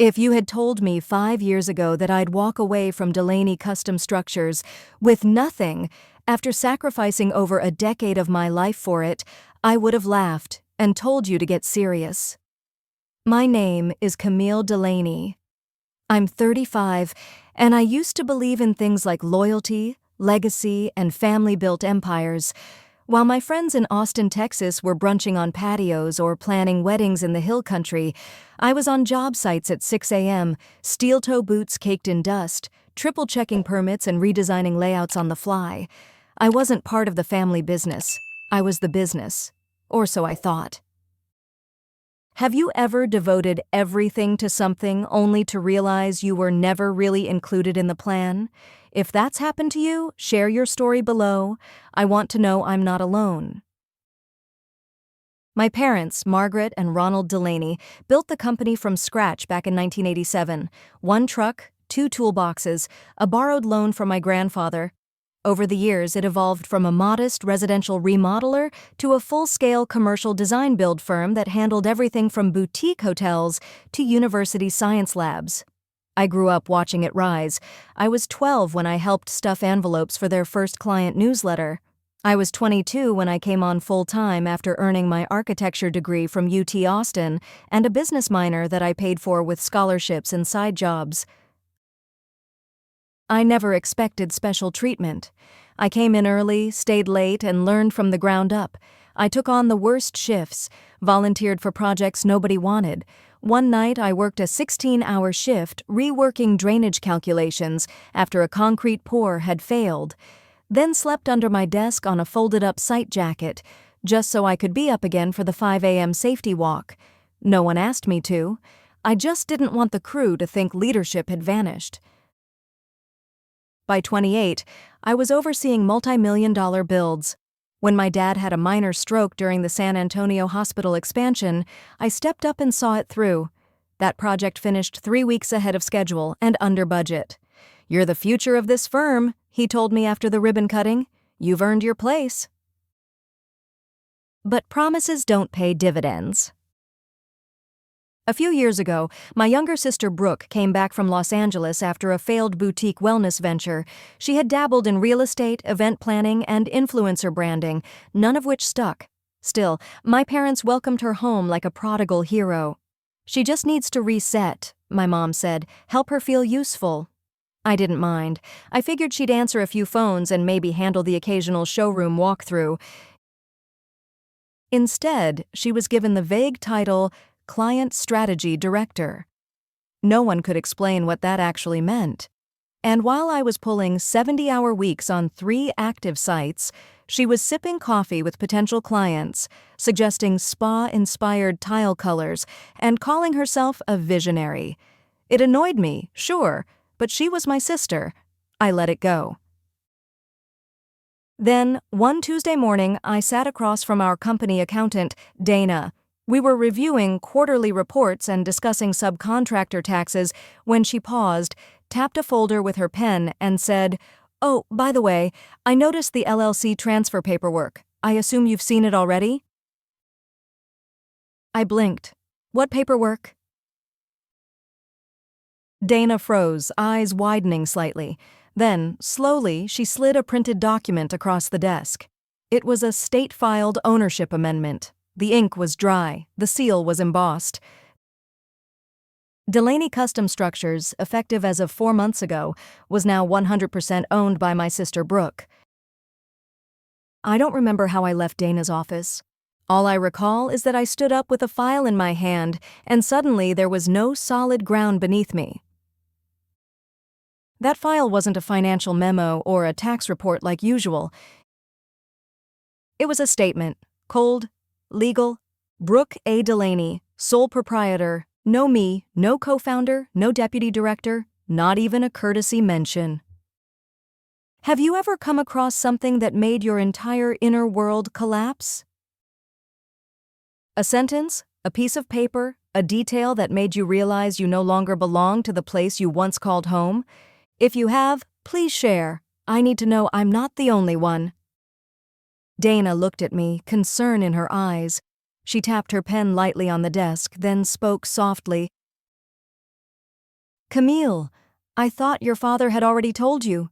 If you had told me 5 years ago that I'd walk away from Delaney Custom Structures with nothing after sacrificing over a decade of my life for it, I would have laughed and told you to get serious. My name is Camille Delaney. I'm 35, and I used to believe in things like loyalty, legacy, and family-built empires. While my friends in Austin, Texas were brunching on patios or planning weddings in the hill country, I was on job sites at 6 a.m., steel-toe boots caked in dust, triple-checking permits and redesigning layouts on the fly. I wasn't part of the family business. I was the business. Or so I thought. Have you ever devoted everything to something only to realize you were never really included in the plan? If that's happened to you, share your story below. I want to know I'm not alone. My parents, Margaret and Ronald Delaney, built the company from scratch back in 1987. One truck, 2 toolboxes, a borrowed loan from my grandfather. Over the years, it evolved from a modest residential remodeler to a full-scale commercial design build firm that handled everything from boutique hotels to university science labs. I grew up watching it rise. I was 12 when I helped stuff envelopes for their first client newsletter. I was 22 when I came on full-time after earning my architecture degree from UT Austin and a business minor that I paid for with scholarships and side jobs. I never expected special treatment. I came in early, stayed late, and learned from the ground up. I took on the worst shifts, volunteered for projects nobody wanted. One night I worked a 16-hour shift reworking drainage calculations after a concrete pour had failed, then slept under my desk on a folded-up site jacket, just so I could be up again for the 5 a.m. safety walk. No one asked me to. I just didn't want the crew to think leadership had vanished. By 28, I was overseeing multi-million-dollar builds. When my dad had a minor stroke during the San Antonio hospital expansion, I stepped up and saw it through. That project finished 3 weeks ahead of schedule and under budget. "You're the future of this firm," he told me after the ribbon cutting. "You've earned your place." But promises don't pay dividends. A few years ago, my younger sister Brooke came back from Los Angeles after a failed boutique wellness venture. She had dabbled in real estate, event planning, and influencer branding, none of which stuck. Still, my parents welcomed her home like a prodigal hero. "She just needs to reset," my mom said. "Help her feel useful." I didn't mind. I figured she'd answer a few phones and maybe handle the occasional showroom walkthrough. Instead, she was given the vague title Client Strategy Director. No one could explain what that actually meant. And while I was pulling 70-hour weeks on 3 active sites, she was sipping coffee with potential clients, suggesting spa-inspired tile colors, and calling herself a visionary. It annoyed me, sure, but she was my sister. I let it go. Then, one Tuesday morning, I sat across from our company accountant, Dana. We were reviewing quarterly reports and discussing subcontractor taxes when she paused, tapped a folder with her pen, and said, "Oh, by the way, I noticed the LLC transfer paperwork. I assume you've seen it already?" I blinked. "What paperwork?" Dana froze, eyes widening slightly. Then, slowly, she slid a printed document across the desk. It was a state-filed ownership amendment. The ink was dry, the seal was embossed. Delaney Custom Structures, effective as of 4 months ago, was now 100% owned by my sister Brooke. I don't remember how I left Dana's office. All I recall is that I stood up with a file in my hand, and suddenly there was no solid ground beneath me. That file wasn't a financial memo or a tax report like usual. It was a statement, cold, legal, Brooke A. Delaney, sole proprietor, no me, no co-founder, no deputy director, not even a courtesy mention. Have you ever come across something that made your entire inner world collapse? A sentence, a piece of paper, a detail that made you realize you no longer belong to the place you once called home? If you have, please share. I need to know I'm not the only one. Dana looked at me, concern in her eyes. She tapped her pen lightly on the desk, then spoke softly. Camille, I thought your father had already told you.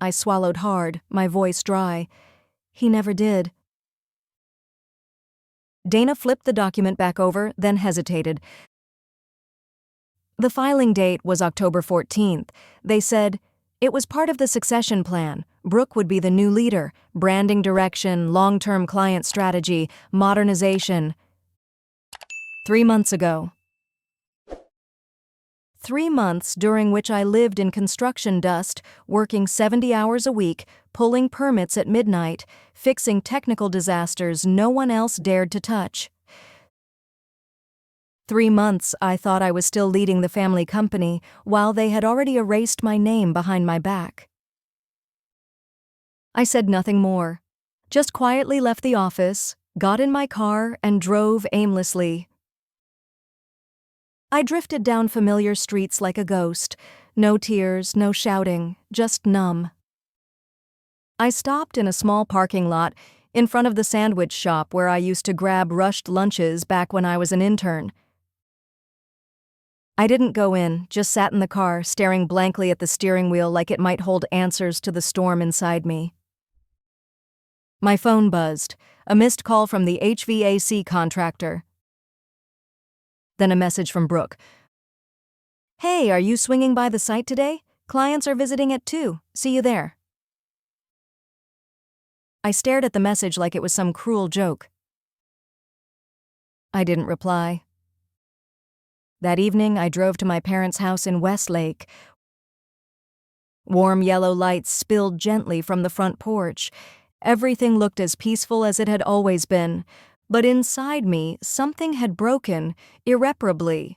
I swallowed hard, my voice dry. He never did. Dana flipped the document back over, then hesitated. The filing date was October 14th. They said, it was part of the succession plan. Brooke would be the new leader. Branding direction, long-term client strategy, modernization. 3 months ago. 3 months during which I lived in construction dust, working 70 hours a week, pulling permits at midnight, fixing technical disasters no one else dared to touch. 3 months I thought I was still leading the family company, while they had already erased my name behind my back. I said nothing more, just quietly left the office, got in my car, and drove aimlessly. I drifted down familiar streets like a ghost. No tears, no shouting, just numb. I stopped in a small parking lot in front of the sandwich shop where I used to grab rushed lunches back when I was an intern. I didn't go in, just sat in the car, staring blankly at the steering wheel like it might hold answers to the storm inside me. My phone buzzed, a missed call from the HVAC contractor. Then a message from Brooke. Hey, are you swinging by the site today? Clients are visiting at 2. See you there. I stared at the message like it was some cruel joke. I didn't reply. That evening, I drove to my parents' house in Westlake. Warm yellow lights spilled gently from the front porch. Everything looked as peaceful as it had always been. But inside me, something had broken, irreparably.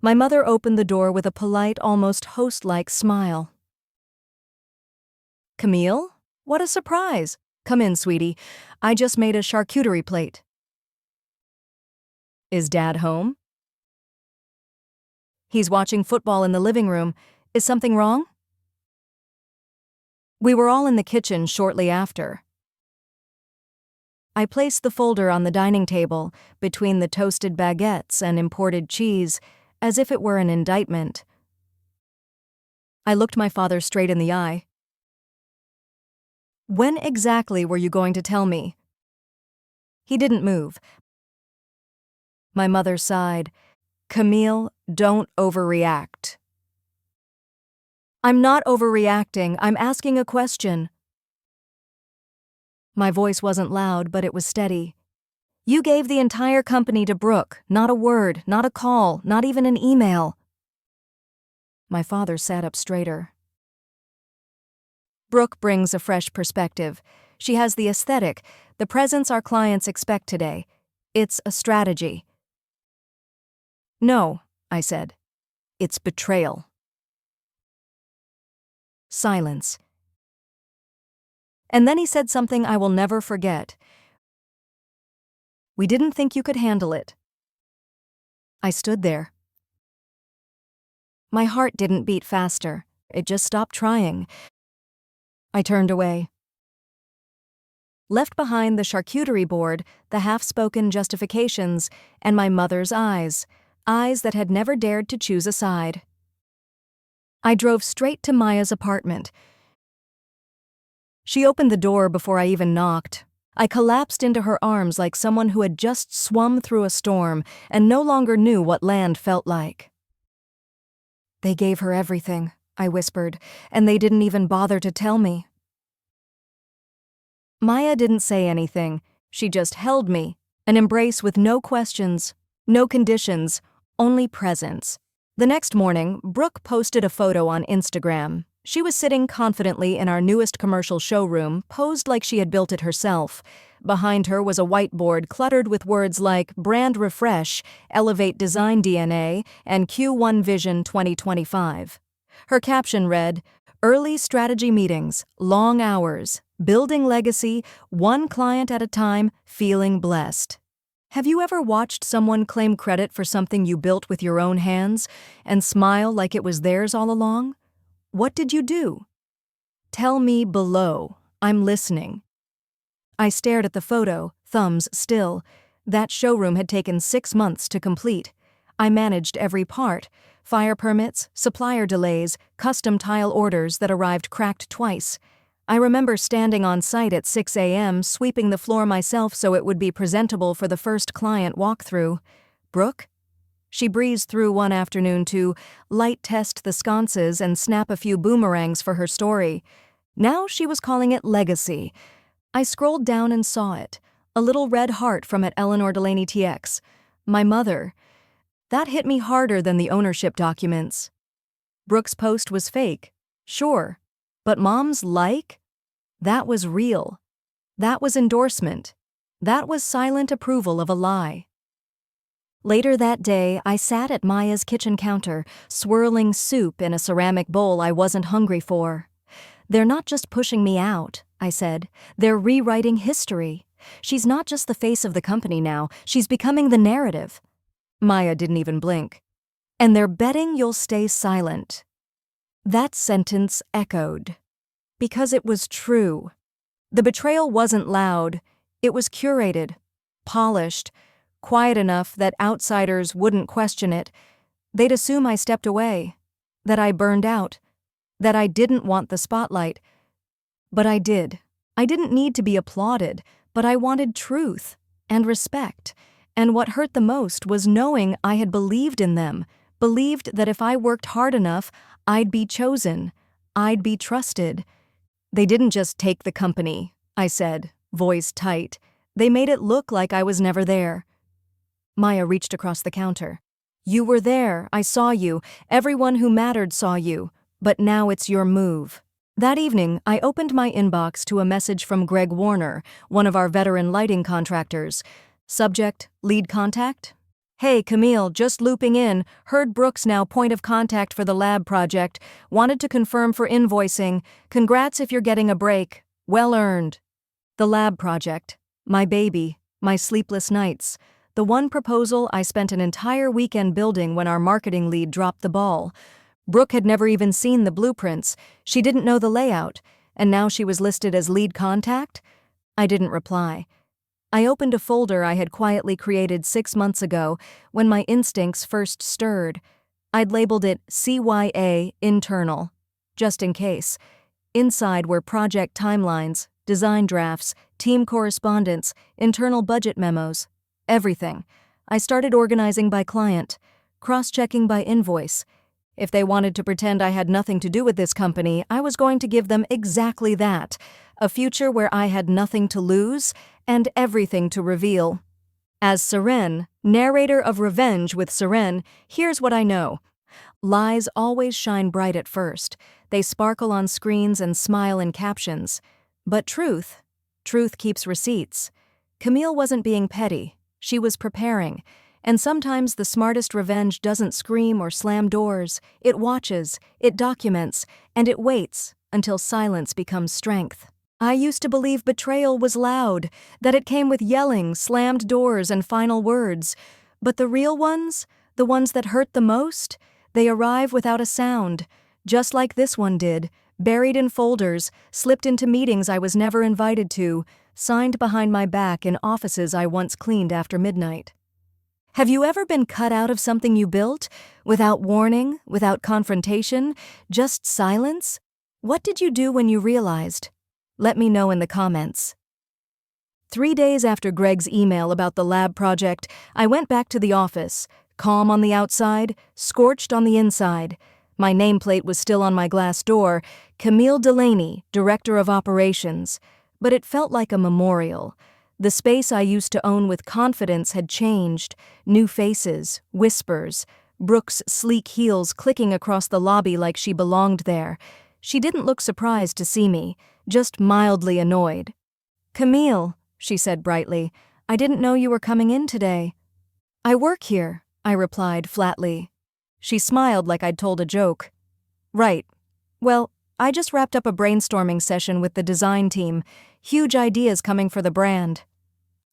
My mother opened the door with a polite, almost host-like smile. Camille? What a surprise! Come in, sweetie. I just made a charcuterie plate. Is Dad home? He's watching football in the living room. Is something wrong? We were all in the kitchen shortly after. I placed the folder on the dining table, between the toasted baguettes and imported cheese, as if it were an indictment. I looked my father straight in the eye. When exactly were you going to tell me? He didn't move. My mother sighed. Camille, don't overreact. I'm not overreacting. I'm asking a question. My voice wasn't loud, but it was steady. You gave the entire company to Brooke, not a word, not a call, not even an email. My father sat up straighter. Brooke brings a fresh perspective. She has the aesthetic, the presence our clients expect today. It's a strategy. No, I said. It's betrayal. Silence. And then he said something I will never forget. We didn't think you could handle it. I stood there. My heart didn't beat faster. It just stopped trying. I turned away. Left behind the charcuterie board, the half-spoken justifications, and my mother's eyes that had never dared to choose a side. I drove straight to Maya's apartment. She opened the door before I even knocked. I collapsed into her arms like someone who had just swum through a storm and no longer knew what land felt like. They gave her everything, I whispered, and they didn't even bother to tell me. Maya didn't say anything. She just held me, an embrace with no questions, no conditions, only presence. The next morning, Brooke posted a photo on Instagram. She was sitting confidently in our newest commercial showroom, posed like she had built it herself. Behind her was a whiteboard cluttered with words like Brand Refresh, Elevate Design DNA, and Q1 Vision 2025. Her caption read, Early strategy meetings, long hours, building legacy, one client at a time, feeling blessed. Have you ever watched someone claim credit for something you built with your own hands and smile like it was theirs all along? What did you do? Tell me below. I'm listening. I stared at the photo, thumbs still. That showroom had taken 6 months to complete. I managed every part: fire permits, supplier delays, custom tile orders that arrived cracked twice. I remember standing on site at 6 a.m., sweeping the floor myself so it would be presentable for the first client walkthrough. Brooke? She breezed through one afternoon to light test the sconces and snap a few boomerangs for her story. Now she was calling it Legacy. I scrolled down and saw it. A little red heart from at Eleanor Delaney TX. My mother. That hit me harder than the ownership documents. Brooke's post was fake, sure. But Mom's like? That was real. That was endorsement. That was silent approval of a lie. Later that day, I sat at Maya's kitchen counter, swirling soup in a ceramic bowl I wasn't hungry for. "They're not just pushing me out," I said. "They're rewriting history. She's not just the face of the company now, she's becoming the narrative." Maya didn't even blink. "And they're betting you'll stay silent." That sentence echoed. Because it was true. The betrayal wasn't loud. It was curated, polished, quiet enough that outsiders wouldn't question it. They'd assume I stepped away, that I burned out, that I didn't want the spotlight. But I did. I didn't need to be applauded, but I wanted truth and respect. And what hurt the most was knowing I had believed in them, believed that if I worked hard enough, I'd be chosen, I'd be trusted. "They didn't just take the company," I said, voice tight. "They made it look like I was never there." Maya reached across the counter. "You were there, I saw you, everyone who mattered saw you, but now it's your move." That evening, I opened my inbox to a message from Greg Warner, one of our veteran lighting contractors. Subject, lead contact? "Hey, Camille, just looping in, heard Brooke's now point of contact for the lab project, wanted to confirm for invoicing, congrats if you're getting a break, well earned." The lab project, my baby, my sleepless nights, the one proposal I spent an entire weekend building when our marketing lead dropped the ball. Brooke had never even seen the blueprints, she didn't know the layout, and now she was listed as lead contact? I didn't reply. I opened a folder I had quietly created 6 months ago when my instincts first stirred. I'd labeled it CYA Internal, just in case. Inside were project timelines, design drafts, team correspondence, internal budget memos, everything. I started organizing by client, cross-checking by invoice. If they wanted to pretend I had nothing to do with this company, I was going to give them exactly that, a future where I had nothing to lose and everything to reveal. As Seren, narrator of Revenge with Seren, here's what I know. Lies always shine bright at first. They sparkle on screens and smile in captions. But truth keeps receipts. Camille wasn't being petty. She was preparing. And sometimes the smartest revenge doesn't scream or slam doors. It watches, it documents, and it waits until silence becomes strength. I used to believe betrayal was loud, that it came with yelling, slammed doors, and final words. But the real ones, the ones that hurt the most, they arrive without a sound, just like this one did, buried in folders, slipped into meetings I was never invited to, signed behind my back in offices I once cleaned after midnight. Have you ever been cut out of something you built? Without warning, without confrontation, just silence? What did you do when you realized? Let me know in the comments. 3 days after Greg's email about the lab project, I went back to the office, calm on the outside, scorched on the inside. My nameplate was still on my glass door, Camille Delaney, Director of Operations. But it felt like a memorial. The space I used to own with confidence had changed. New faces, whispers, Brooke's sleek heels clicking across the lobby like she belonged there. She didn't look surprised to see me, just mildly annoyed. "Camille," she said brightly, "I didn't know you were coming in today." "I work here," I replied flatly. She smiled like I'd told a joke. "Right. Well, I just wrapped up a brainstorming session with the design team. Huge ideas coming for the brand."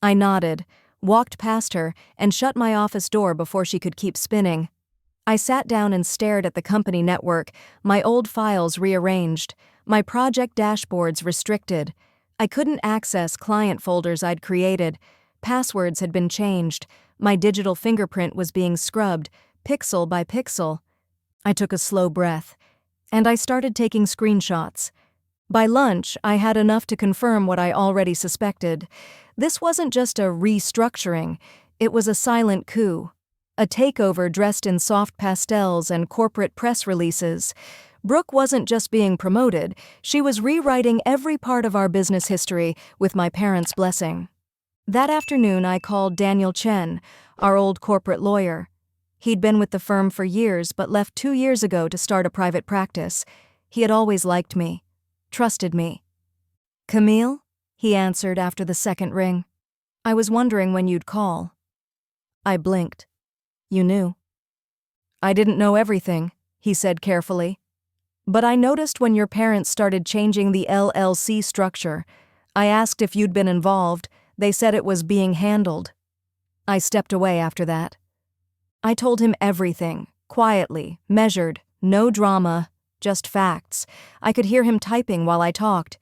I nodded, walked past her, and shut my office door before she could keep spinning. I sat down and stared at the company network, my old files rearranged, my project dashboards restricted. I couldn't access client folders I'd created. Passwords had been changed. My digital fingerprint was being scrubbed, pixel by pixel. I took a slow breath, and I started taking screenshots. By lunch, I had enough to confirm what I already suspected. This wasn't just a restructuring, it was a silent coup. A takeover dressed in soft pastels and corporate press releases. Brooke wasn't just being promoted, she was rewriting every part of our business history with my parents' blessing. That afternoon, I called Daniel Chen, our old corporate lawyer. He'd been with the firm for years but left 2 years ago to start a private practice. He had always liked me, trusted me. "Camille?" he answered after the second ring. "I was wondering when you'd call." I blinked. "You knew." "I didn't know everything," he said carefully. "But I noticed when your parents started changing the LLC structure. I asked if you'd been involved. They said it was being handled." I stepped away after that. I told him everything, quietly, measured, no drama, just facts. I could hear him typing while I talked.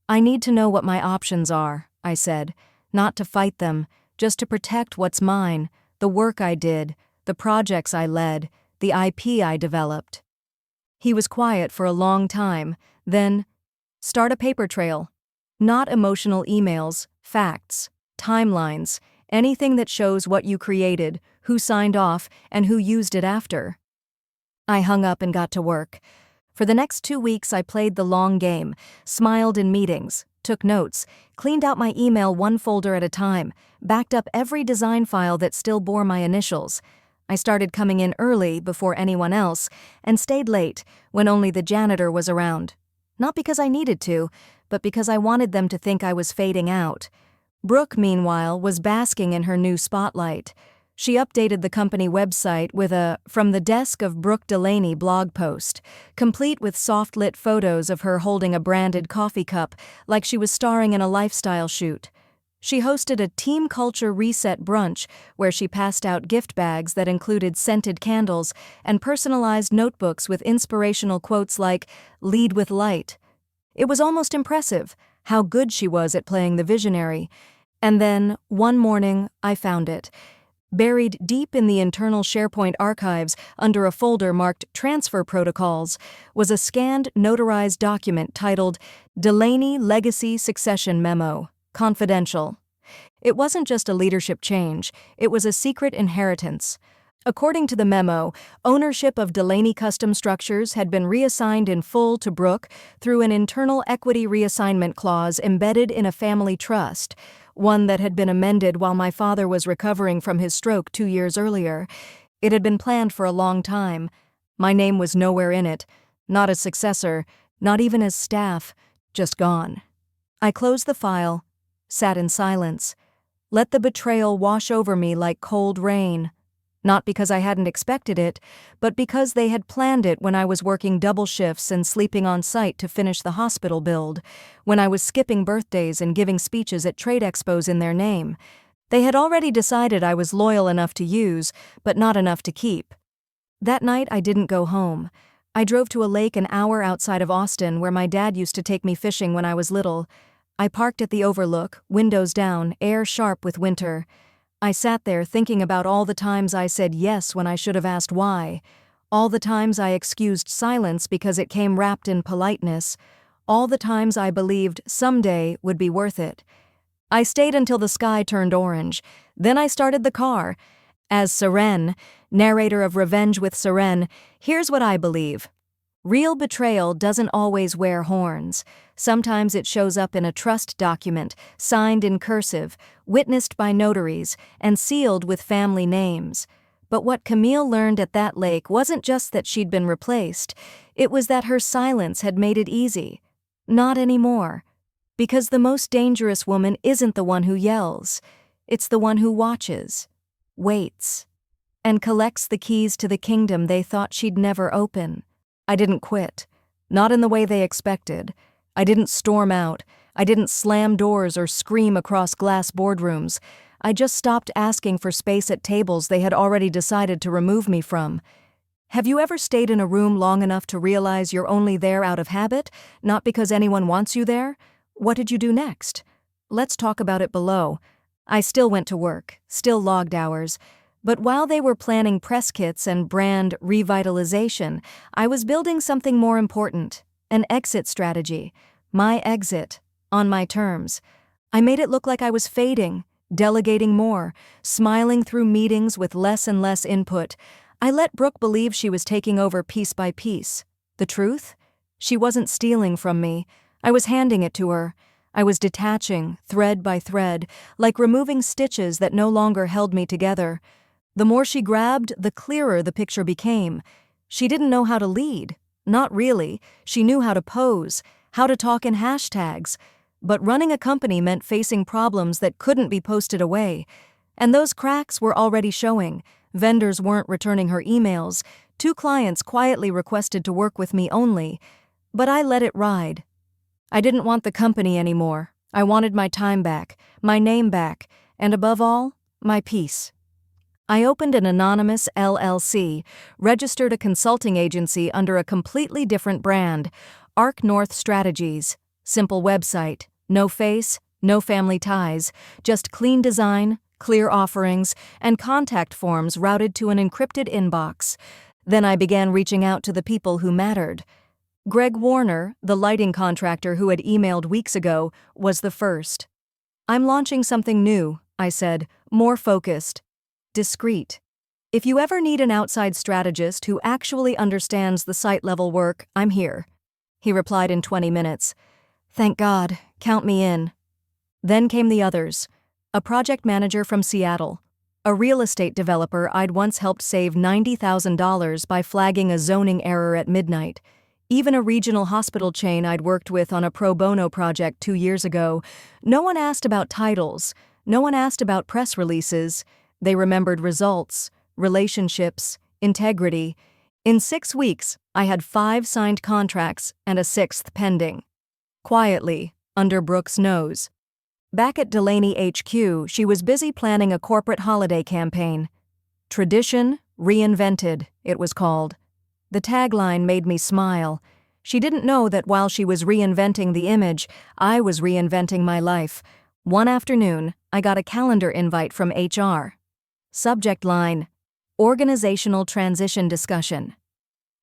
"I need to know what my options are," I said, "not to fight them, just to protect what's mine, the work I did, the projects I led, the IP I developed." He was quiet for a long time, then, "Start a paper trail. Not emotional emails, facts, timelines, anything that shows what you created, who signed off, and who used it after." I hung up and got to work. For the next 2 weeks I played the long game, smiled in meetings, took notes, cleaned out my email one folder at a time, backed up every design file that still bore my initials. I started coming in early before anyone else, and stayed late when only the janitor was around. Not because I needed to, but because I wanted them to think I was fading out. Brooke, meanwhile, was basking in her new spotlight. She updated the company website with a "From the Desk of Brooke Delaney" blog post, complete with soft-lit photos of her holding a branded coffee cup like she was starring in a lifestyle shoot. She hosted a team culture reset brunch where she passed out gift bags that included scented candles and personalized notebooks with inspirational quotes like, "Lead with light." It was almost impressive how good she was at playing the visionary. And then, one morning, I found it. Buried deep in the internal SharePoint archives under a folder marked Transfer Protocols was a scanned, notarized document titled Delaney Legacy Succession Memo, Confidential. It wasn't just a leadership change, it was a secret inheritance. According to the memo, ownership of Delaney Custom Structures had been reassigned in full to Brooke through an internal equity reassignment clause embedded in a family trust, one that had been amended while my father was recovering from his stroke 2 years earlier. It had been planned for a long time. My name was nowhere in it, not as successor, not even as staff, just gone. I closed the file, sat in silence, let the betrayal wash over me like cold rain. Not because I hadn't expected it, but because they had planned it when I was working double shifts and sleeping on site to finish the hospital build, when I was skipping birthdays and giving speeches at trade expos in their name. They had already decided I was loyal enough to use, but not enough to keep. That night I didn't go home. I drove to a lake an hour outside of Austin where my dad used to take me fishing when I was little. I parked at the overlook, windows down, air sharp with winter. I sat there thinking about all the times I said yes when I should have asked why, all the times I excused silence because it came wrapped in politeness, all the times I believed someday would be worth it. I stayed until the sky turned orange, then I started the car. As Seren, narrator of Revenge with Seren, here's what I believe. Real betrayal doesn't always wear horns. Sometimes it shows up in a trust document, signed in cursive, witnessed by notaries, and sealed with family names. But what Camille learned at that lake wasn't just that she'd been replaced, it was that her silence had made it easy. Not anymore. Because the most dangerous woman isn't the one who yells. It's the one who watches, waits, and collects the keys to the kingdom they thought she'd never open. I didn't quit. Not in the way they expected. I didn't storm out. I didn't slam doors or scream across glass boardrooms. I just stopped asking for space at tables they had already decided to remove me from. Have you ever stayed in a room long enough to realize you're only there out of habit, not because anyone wants you there? What did you do next? Let's talk about it below. I still went to work, still logged hours, but while they were planning press kits and brand revitalization, I was building something more important, an exit strategy. My exit, on my terms. I made it look like I was fading, delegating more, smiling through meetings with less and less input. I let Brooke believe she was taking over piece by piece. The truth? She wasn't stealing from me. I was handing it to her. I was detaching, thread by thread, like removing stitches that no longer held me together. The more she grabbed, the clearer the picture became. She didn't know how to lead. Not really. She knew how to pose, how to talk in hashtags. But running a company meant facing problems that couldn't be posted away. And those cracks were already showing. Vendors weren't returning her emails. 2 clients quietly requested to work with me only. But I let it ride. I didn't want the company anymore. I wanted my time back, my name back, and above all, my peace. I opened an anonymous LLC, registered a consulting agency under a completely different brand, Arc North Strategies. Simple website, no face, no family ties, just clean design, clear offerings, and contact forms routed to an encrypted inbox. Then I began reaching out to the people who mattered. Greg Warner, the lighting contractor who had emailed weeks ago, was the first. "I'm launching something new," I said, more focused. Discreet. "If you ever need an outside strategist who actually understands the site-level work, I'm here." He replied in 20 minutes. "Thank God, count me in." Then came the others. A project manager from Seattle. A real estate developer I'd once helped save $90,000 by flagging a zoning error at midnight. Even a regional hospital chain I'd worked with on a pro bono project 2 years ago. No one asked about titles. No one asked about press releases. They remembered results, relationships, integrity. In 6 weeks, I had 5 signed contracts and a 6th pending. Quietly, under Brooke's nose. Back at Delaney HQ, she was busy planning a corporate holiday campaign. Tradition Reinvented, it was called. The tagline made me smile. She didn't know that while she was reinventing the image, I was reinventing my life. One afternoon, I got a calendar invite from HR. Subject line: Organizational Transition Discussion.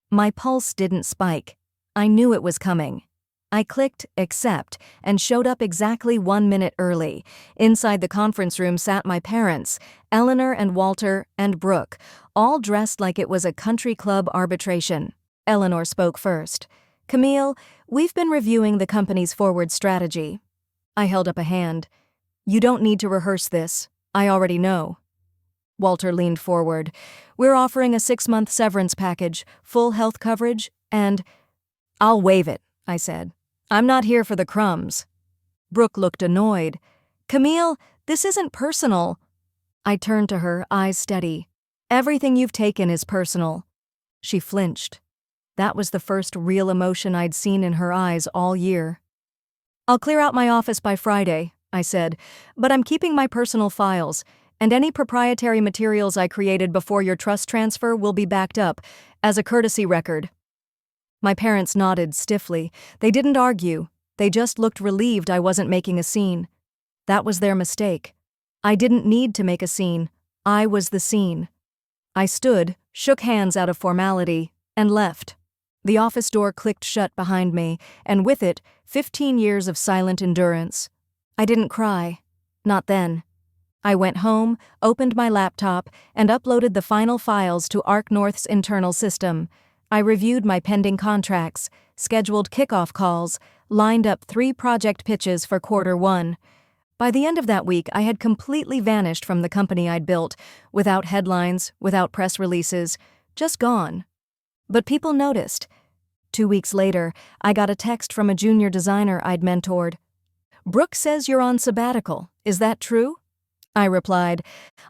My pulse didn't spike. I knew it was coming. I clicked accept and showed up exactly 1 minute early. Inside the conference room sat my parents, Eleanor and Walter and Brooke, all dressed like it was a country club arbitration. Eleanor spoke first. "Camille, we've been reviewing the company's forward strategy." I held up a hand. "You don't need to rehearse this. I already know." Walter leaned forward. "We're offering a 6-month severance package, full health coverage, and—" "I'll waive it," I said. "I'm not here for the crumbs." Brooke looked annoyed. "Camille, this isn't personal." I turned to her, eyes steady. "Everything you've taken is personal." She flinched. That was the first real emotion I'd seen in her eyes all year. "I'll clear out my office by Friday," I said, "but I'm keeping my personal files, and any proprietary materials I created before your trust transfer will be backed up, as a courtesy record." My parents nodded stiffly. They didn't argue. They just looked relieved I wasn't making a scene. That was their mistake. I didn't need to make a scene. I was the scene. I stood, shook hands out of formality, and left. The office door clicked shut behind me, and with it, 15 years of silent endurance. I didn't cry. Not then. I went home, opened my laptop, and uploaded the final files to Arc North's internal system. I reviewed my pending contracts, scheduled kickoff calls, lined up 3 project pitches for Q1. By the end of that week, I had completely vanished from the company I'd built, without headlines, without press releases, just gone. But people noticed. 2 weeks later, I got a text from a junior designer I'd mentored. "Brooke says you're on sabbatical. Is that true?" I replied,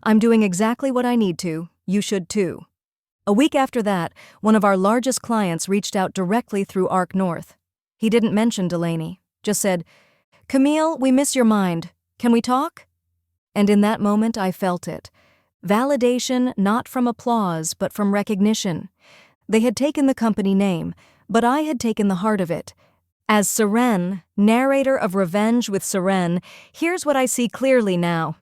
"I'm doing exactly what I need to. You should too." A week after that, one of our largest clients reached out directly through Arc North. He didn't mention Delaney, just said, "Camille, we miss your mind. Can we talk?" And in that moment I felt it. Validation not from applause but from recognition. They had taken the company name, but I had taken the heart of it. As Seren, narrator of Revenge with Seren, here's what I see clearly now.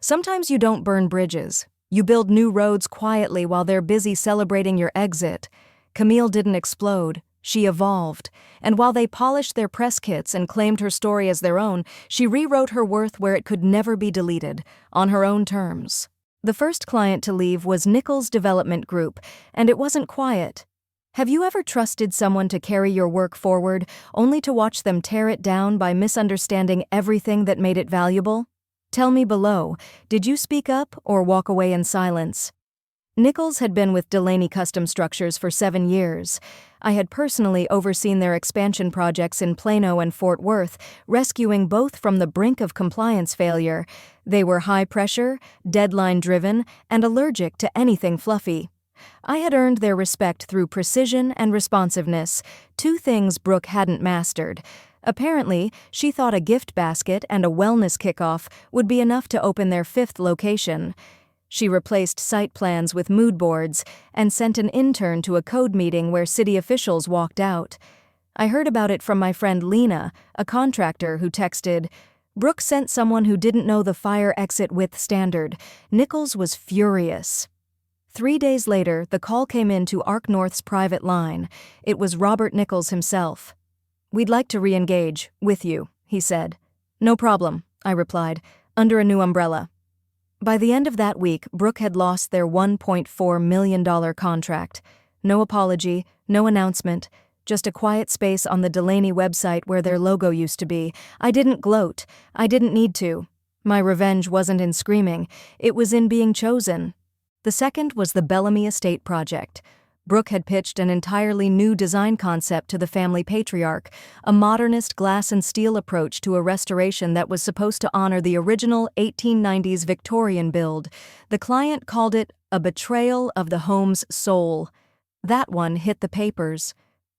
Sometimes you don't burn bridges. You build new roads quietly while they're busy celebrating your exit. Camille didn't explode. She evolved. And while they polished their press kits and claimed her story as their own, she rewrote her worth where it could never be deleted, on her own terms. The first client to leave was Nichols Development Group, and it wasn't quiet. Have you ever trusted someone to carry your work forward, only to watch them tear it down by misunderstanding everything that made it valuable? Tell me below, did you speak up or walk away in silence? Nichols had been with Delaney Custom Structures for 7 years. I had personally overseen their expansion projects in Plano and Fort Worth, rescuing both from the brink of compliance failure. They were high-pressure, deadline-driven, and allergic to anything fluffy. I had earned their respect through precision and responsiveness, 2 things Brooke hadn't mastered. Apparently, she thought a gift basket and a wellness kickoff would be enough to open their 5th location. She replaced site plans with mood boards and sent an intern to a code meeting where city officials walked out. I heard about it from my friend Lena, a contractor who texted, "Brooke sent someone who didn't know the fire exit width standard." Nichols was furious. 3 days later, the call came in to Arc North's private line. It was Robert Nichols himself. "We'd like to re-engage with you," he said. "No problem," I replied, "under a new umbrella." By the end of that week, Brooke had lost their $1.4 million contract. No apology, no announcement, just a quiet space on the Delaney website where their logo used to be. I didn't gloat. I didn't need to. My revenge wasn't in screaming. It was in being chosen. The second was the Bellamy Estate project. Brooke had pitched an entirely new design concept to the family patriarch, a modernist glass and steel approach to a restoration that was supposed to honor the original 1890s Victorian build. The client called it a betrayal of the home's soul. That one hit the papers.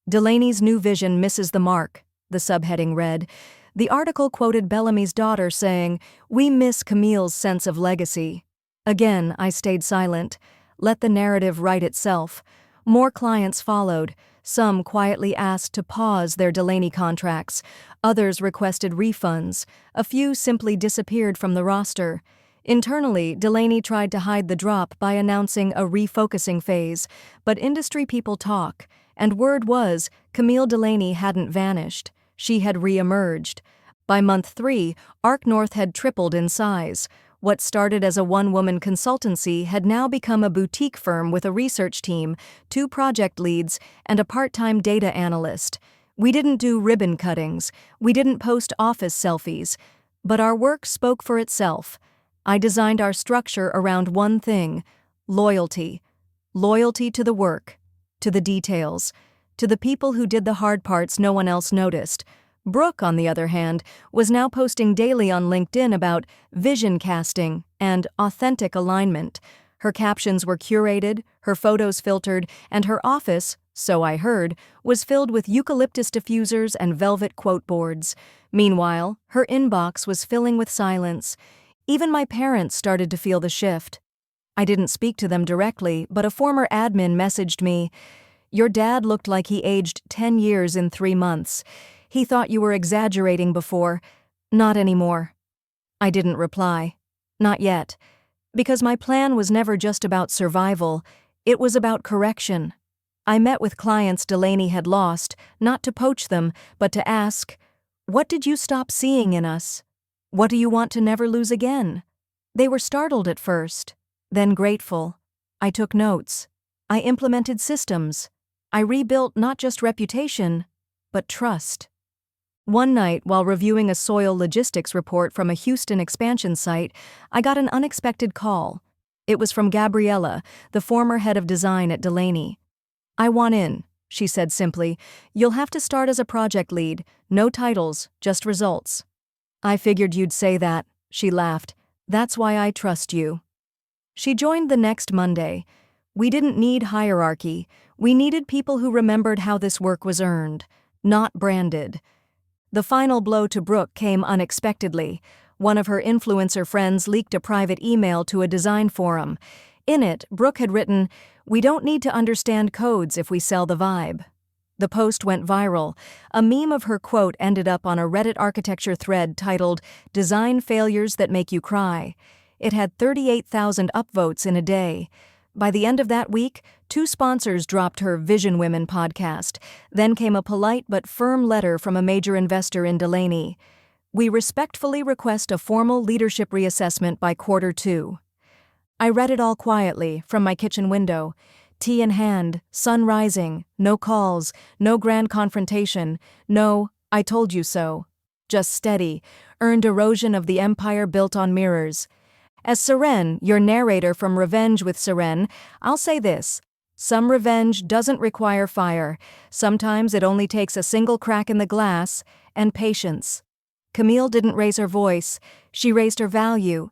"Delaney's new vision misses the mark," the subheading read. The article quoted Bellamy's daughter saying, "We miss Camille's sense of legacy." Again, I stayed silent. Let the narrative write itself. More clients followed. Some quietly asked to pause their Delaney contracts. Others requested refunds. A few simply disappeared from the roster. Internally, Delaney tried to hide the drop by announcing a refocusing phase, but industry people talk, and word was Camille Delaney hadn't vanished. She had re-emerged. By month 3, Arc North had tripled in size. What started as a one-woman consultancy had now become a boutique firm with a research team, 2 project leads, and a part-time data analyst. We didn't do ribbon cuttings. We didn't post office selfies. But our work spoke for itself. I designed our structure around one thing: loyalty. Loyalty to the work, to the details, to the people who did the hard parts no one else noticed. Brooke, on the other hand, was now posting daily on LinkedIn about vision casting and authentic alignment. Her captions were curated, her photos filtered, and her office, so I heard, was filled with eucalyptus diffusers and velvet quote boards. Meanwhile, her inbox was filling with silence. Even my parents started to feel the shift. I didn't speak to them directly, but a former admin messaged me, "Your dad looked like he aged 10 years in 3 months. He thought you were exaggerating before. Not anymore." I didn't reply. Not yet. Because my plan was never just about survival. It was about correction. I met with clients Delaney had lost, not to poach them, but to ask, "What did you stop seeing in us? What do you want to never lose again?" They were startled at first, then grateful. I took notes. I implemented systems. I rebuilt not just reputation, but trust. One night, while reviewing a soil logistics report from a Houston expansion site, I got an unexpected call. It was from Gabriella, the former head of design at Delaney. "I want in," she said simply. "You'll have to start as a project lead. No titles, just results." "I figured you'd say that," she laughed. "That's why I trust you." She joined the next Monday. We didn't need hierarchy. We needed people who remembered how this work was earned, not branded. The final blow to Brooke came unexpectedly. One of her influencer friends leaked a private email to a design forum. In it, Brooke had written, "We don't need to understand codes if we sell the vibe." The post went viral. A meme of her quote ended up on a Reddit architecture thread titled, "Design Failures That Make You Cry." It had 38,000 upvotes in a day. By the end of that week, 2 sponsors dropped her Vision Women podcast. Then came a polite but firm letter from a major investor in Delaney. We respectfully request a formal leadership reassessment by Q2. I read it all quietly, from my kitchen window. Tea in hand, sun rising, no calls, no grand confrontation, no, I told you so. Just steady, earned erosion of the empire built on mirrors. As Seren, your narrator from Revenge with Seren, I'll say this. Some revenge doesn't require fire. Sometimes it only takes a single crack in the glass, and patience. Camille didn't raise her voice, she raised her value.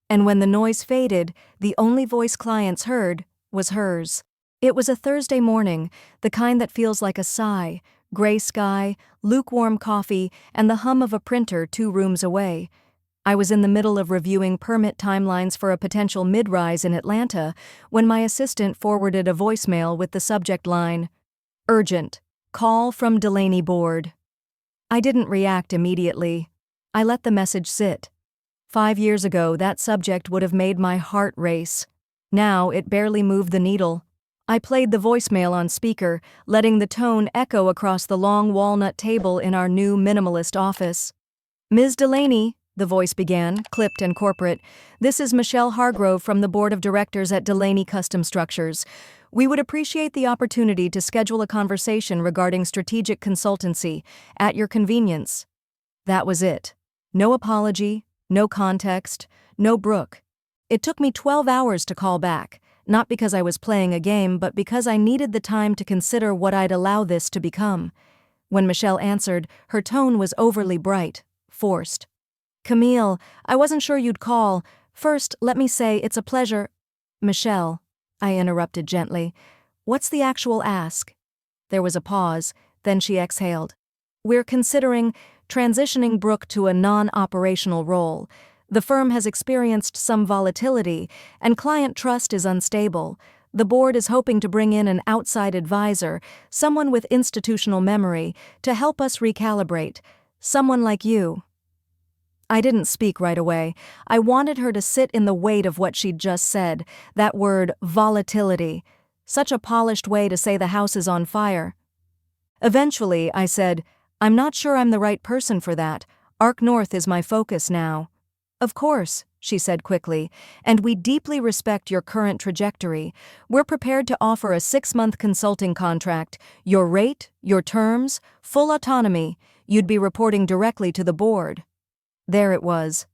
And when the noise faded, the only voice clients heard was hers. It was a Thursday morning, the kind that feels like a sigh, gray sky, lukewarm coffee, and the hum of a printer 2 rooms away. I was in the middle of reviewing permit timelines for a potential mid-rise in Atlanta when my assistant forwarded a voicemail with the subject line, "Urgent. Call from Delaney Board." I didn't react immediately. I let the message sit. 5 years ago, that subject would have made my heart race. Now, it barely moved the needle. I played the voicemail on speaker, letting the tone echo across the long walnut table in our new minimalist office. "Ms. Delaney," the voice began, clipped and corporate, "this is Michelle Hargrove from the Board of Directors at Delaney Custom Structures. We would appreciate the opportunity to schedule a conversation regarding strategic consultancy, at your convenience." That was it. No apology, no context, no Brooke. It took me 12 hours to call back, not because I was playing a game, but because I needed the time to consider what I'd allow this to become. When Michelle answered, her tone was overly bright, forced. "Camille, I wasn't sure you'd call. First, let me say it's a pleasure." "Michelle," I interrupted gently, "what's the actual ask?" There was a pause, then she exhaled. "We're considering transitioning Brooke to a non-operational role. The firm has experienced some volatility, and client trust is unstable. The board is hoping to bring in an outside advisor, someone with institutional memory, to help us recalibrate. Someone like you." I didn't speak right away. I wanted her to sit in the weight of what she'd just said, that word, volatility. Such a polished way to say the house is on fire. Eventually, I said, "I'm not sure I'm the right person for that. Arc North is my focus now." "Of course," she said quickly, "and we deeply respect your current trajectory. We're prepared to offer a 6-month consulting contract, your rate, your terms, full autonomy. You'd be reporting directly to the board." There it was.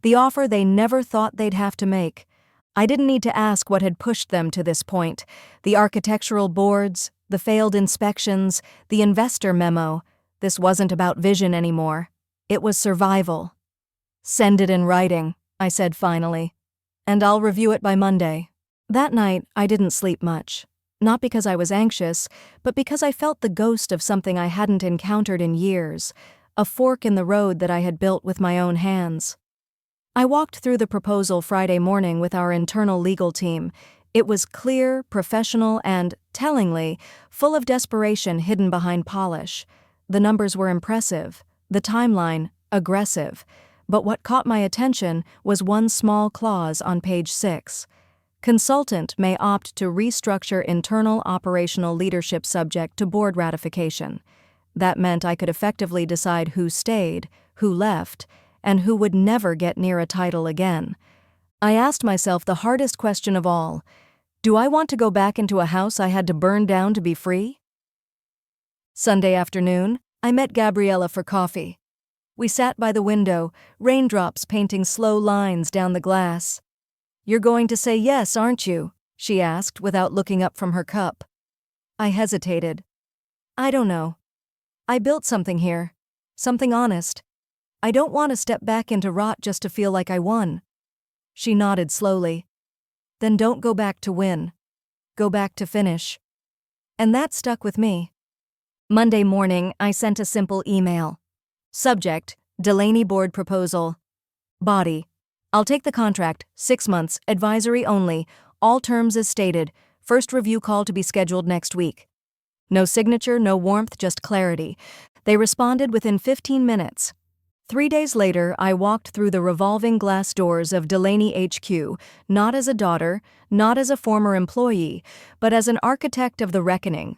The offer they never thought they'd have to make. I didn't need to ask what had pushed them to this point. The architectural boards, the failed inspections, the investor memo. This wasn't about vision anymore. It was survival. "Send it in writing," I said finally. "And I'll review it by Monday." That night, I didn't sleep much. Not because I was anxious, but because I felt the ghost of something I hadn't encountered in years, a fork in the road that I had built with my own hands. I walked through the proposal Friday morning with our internal legal team. It was clear, professional, and, tellingly, full of desperation hidden behind polish. The numbers were impressive, the timeline, aggressive. But what caught my attention was one small clause on page 6. Consultant may opt to restructure internal operational leadership subject to board ratification. That meant I could effectively decide who stayed, who left, and who would never get near a title again. I asked myself the hardest question of all. Do I want to go back into a house I had to burn down to be free? Sunday afternoon, I met Gabriella for coffee. We sat by the window, raindrops painting slow lines down the glass. "You're going to say yes, aren't you?" she asked without looking up from her cup. I hesitated. "I don't know. I built something here. Something honest. I don't want to step back into rot just to feel like I won." She nodded slowly. "Then don't go back to win. Go back to finish." And that stuck with me. Monday morning, I sent a simple email. Subject, Delaney Board Proposal. Body, I'll take the contract, 6 months, advisory only, all terms as stated, first review call to be scheduled next week. No signature, no warmth, just clarity. They responded within 15 minutes. 3 days later, I walked through the revolving glass doors of Delaney HQ, not as a daughter, not as a former employee, but as an architect of the reckoning.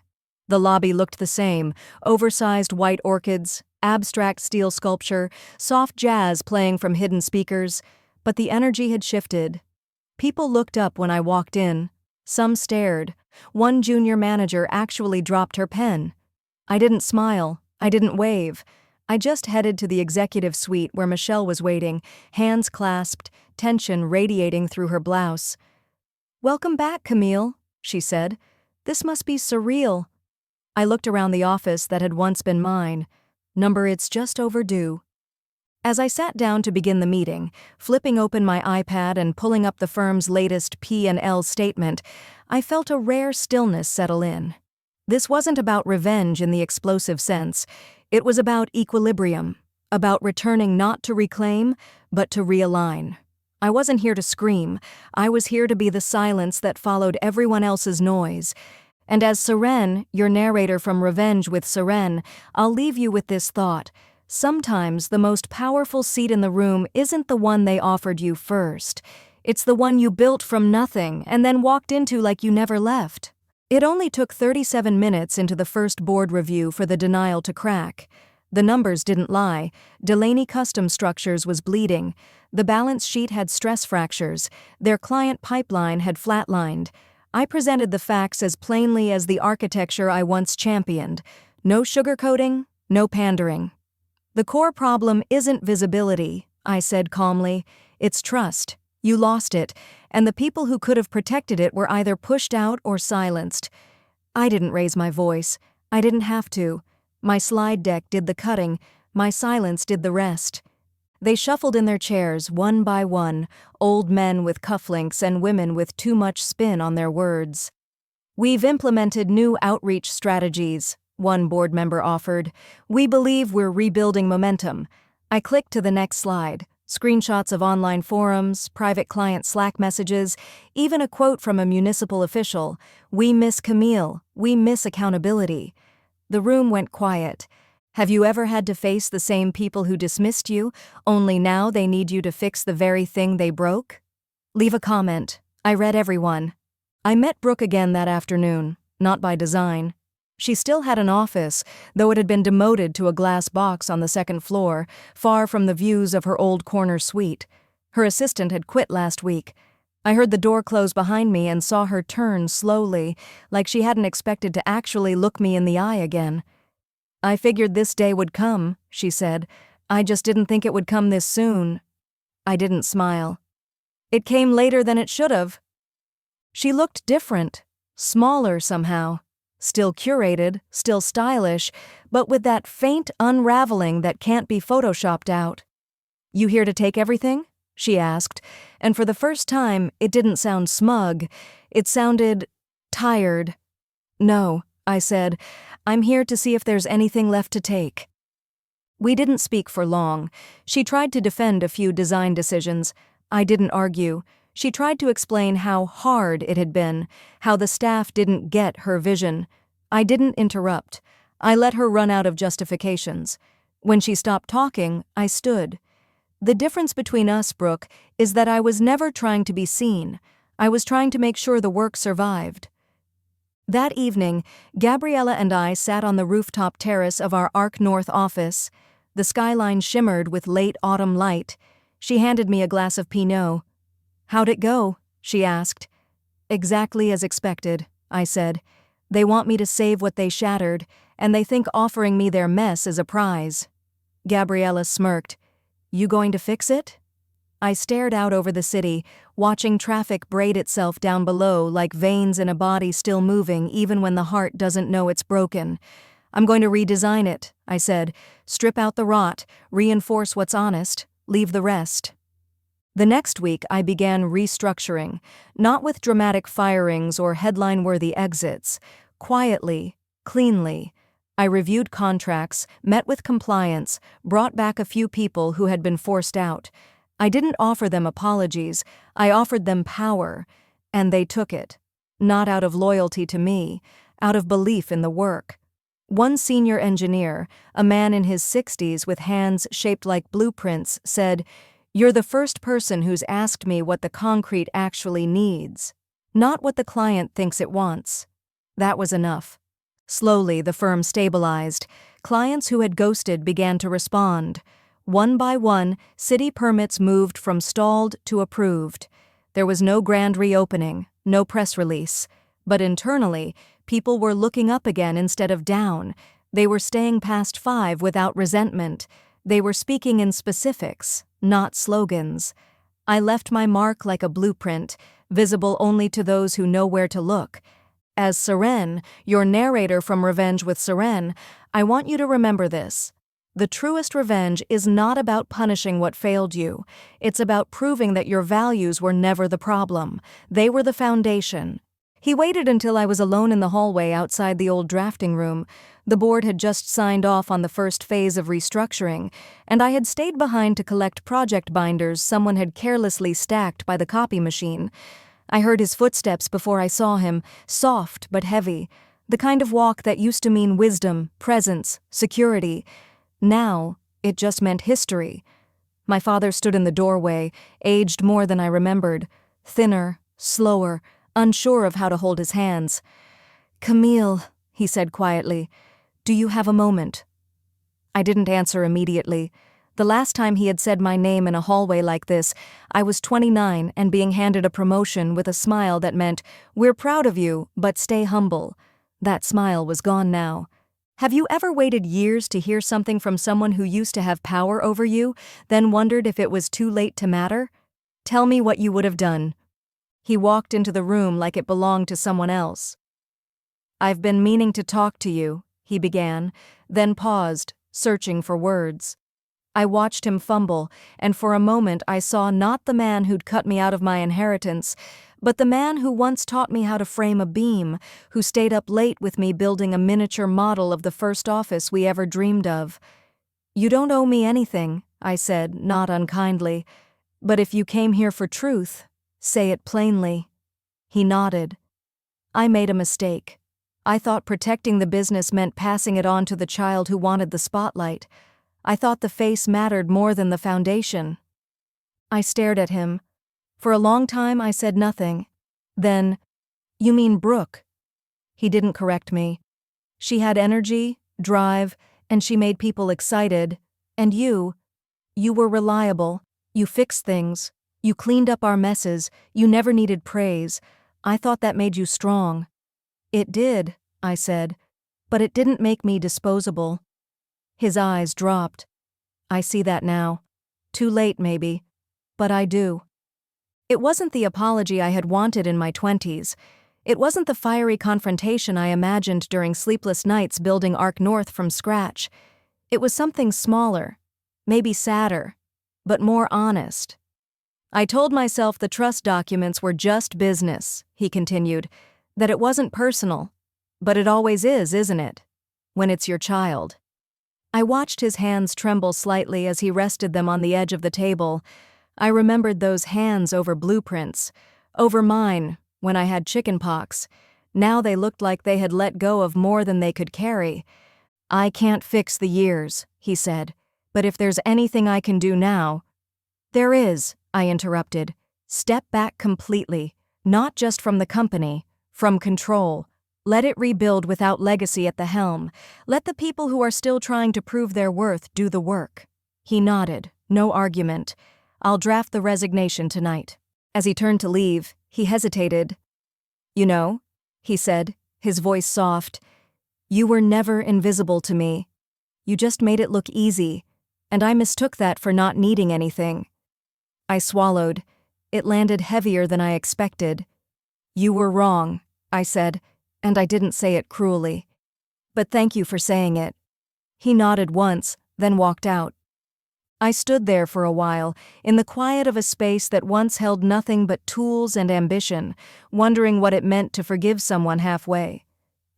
The lobby looked the same: oversized white orchids, abstract steel sculpture, soft jazz playing from hidden speakers, but the energy had shifted. People looked up when I walked in. Some stared. One junior manager actually dropped her pen. I didn't smile. I didn't wave. I just headed to the executive suite where Michelle was waiting, hands clasped, tension radiating through her blouse. "Welcome back, Camille," she said. "This must be surreal." I looked around the office that had once been mine. Number it's just overdue. As I sat down to begin the meeting, flipping open my iPad and pulling up the firm's latest P&L statement, I felt a rare stillness settle in. This wasn't about revenge in the explosive sense. It was about equilibrium, about returning not to reclaim, but to realign. I wasn't here to scream. I was here to be the silence that followed everyone else's noise. And as Seren, your narrator from Revenge with Seren, I'll leave you with this thought. Sometimes the most powerful seat in the room isn't the one they offered you first. It's the one you built from nothing and then walked into like you never left. It only took 37 minutes into the first board review for the denial to crack. The numbers didn't lie. Delaney Custom Structures was bleeding. The balance sheet had stress fractures. Their client pipeline had flatlined. I presented the facts as plainly as the architecture I once championed. No sugarcoating, no pandering. "The core problem isn't visibility," I said calmly. "It's trust. You lost it, and the people who could have protected it were either pushed out or silenced." I didn't raise my voice. I didn't have to. My slide deck did the cutting. My silence did the rest. They shuffled in their chairs, one by one, old men with cufflinks and women with too much spin on their words. "We've implemented new outreach strategies," one board member offered. "We believe we're rebuilding momentum." I clicked to the next slide. Screenshots of online forums, private client Slack messages, even a quote from a municipal official. "We miss Camille. We miss accountability." The room went quiet. Have you ever had to face the same people who dismissed you, only now they need you to fix the very thing they broke? Leave a comment. I read everyone. I met Brooke again that afternoon, not by design. She still had an office, though it had been demoted to a glass box on the second floor, far from the views of her old corner suite. Her assistant had quit last week. I heard the door close behind me and saw her turn slowly, like she hadn't expected to actually look me in the eye again. "I figured this day would come," she said. "I just didn't think it would come this soon." I didn't smile. "It came later than it should have." She looked different, smaller somehow. Still curated, still stylish, but with that faint unraveling that can't be photoshopped out. "You here to take everything?" she asked, and for the first time, it didn't sound smug. It sounded tired. "No," I said. "I'm here to see if there's anything left to take." We didn't speak for long. She tried to defend a few design decisions. I didn't argue. She tried to explain how hard it had been, how the staff didn't get her vision. I didn't interrupt. I let her run out of justifications. When she stopped talking, I stood. The difference between us, Brooke, is that I was never trying to be seen. I was trying to make sure the work survived. That evening, Gabriella and I sat on the rooftop terrace of our Arc North office. The skyline shimmered with late autumn light. She handed me a glass of Pinot. "How'd it go?" she asked. "Exactly as expected," I said. "They want me to save what they shattered, and they think offering me their mess is a prize." Gabriella smirked. "You going to fix it?" I stared out over the city, watching traffic braid itself down below like veins in a body still moving even when the heart doesn't know it's broken. "I'm going to redesign it," I said. "Strip out the rot, reinforce what's honest, leave the rest." The next week I began restructuring, not with dramatic firings or headline-worthy exits. Quietly, cleanly. I reviewed contracts, met with compliance, brought back a few people who had been forced out. I didn't offer them apologies, I offered them power, and they took it. Not out of loyalty to me, out of belief in the work. One senior engineer, a man in his 60s with hands shaped like blueprints, said, "You're the first person who's asked me what the concrete actually needs, not what the client thinks it wants." That was enough. Slowly, the firm stabilized. Clients who had ghosted began to respond. One by one, city permits moved from stalled to approved. There was no grand reopening, no press release. But internally, people were looking up again instead of down. They were staying past 5 without resentment. They were speaking in specifics, not slogans. I left my mark like a blueprint, visible only to those who know where to look. As Seren, your narrator from Revenge with Seren, I want you to remember this. The truest revenge is not about punishing what failed you. It's about proving that your values were never the problem. They were the foundation. He waited until I was alone in the hallway outside the old drafting room. The board had just signed off on the first phase of restructuring, and I had stayed behind to collect project binders someone had carelessly stacked by the copy machine. I heard his footsteps before I saw him, soft but heavy, the kind of walk that used to mean wisdom, presence, security. Now, it just meant history. My father stood in the doorway, aged more than I remembered, thinner, slower, unsure of how to hold his hands. "Camille," he said quietly, "do you have a moment?" I didn't answer immediately. The last time he had said my name in a hallway like this, I was 29 and being handed a promotion with a smile that meant, "We're proud of you, but stay humble." That smile was gone now. Have you ever waited years to hear something from someone who used to have power over you, then wondered if it was too late to matter? Tell me what you would have done. He walked into the room like it belonged to someone else. "I've been meaning to talk to you," he began, then paused, searching for words. I watched him fumble, and for a moment I saw not the man who'd cut me out of my inheritance, but the man who once taught me how to frame a beam, who stayed up late with me building a miniature model of the first office we ever dreamed of. "You don't owe me anything," I said, not unkindly, "but if you came here for truth, say it plainly." He nodded. "I made a mistake. I thought protecting the business meant passing it on to the child who wanted the spotlight. I thought the face mattered more than the foundation." I stared at him. For a long time I said nothing. Then, "You mean Brooke?" He didn't correct me. "She had energy, drive, and she made people excited. And you were reliable. You fixed things. You cleaned up our messes. You never needed praise. I thought that made you strong." "It did," I said, "but it didn't make me disposable." His eyes dropped. "I see that now. Too late, maybe. But I do." It wasn't the apology I had wanted in my 20s. It wasn't the fiery confrontation I imagined during sleepless nights building Arc North from scratch. It was something smaller, maybe sadder, but more honest. "I told myself the trust documents were just business," he continued, "that it wasn't personal. But it always is, isn't it? When it's your child." I watched his hands tremble slightly as he rested them on the edge of the table. I remembered those hands over blueprints, over mine when I had chickenpox. Now they looked like they had let go of more than they could carry. "I can't fix the years," he said, "but if there's anything I can do now—" "There is," I interrupted. "Step back completely, not just from the company, from control. Let it rebuild without legacy at the helm. Let the people who are still trying to prove their worth do the work." He nodded, no argument. "I'll draft the resignation tonight." As he turned to leave, he hesitated. "You know," he said, his voice soft, "you were never invisible to me. You just made it look easy, and I mistook that for not needing anything." I swallowed. It landed heavier than I expected. "You were wrong," I said, and I didn't say it cruelly. "But thank you for saying it." He nodded once, then walked out. I stood there for a while, in the quiet of a space that once held nothing but tools and ambition, wondering what it meant to forgive someone halfway.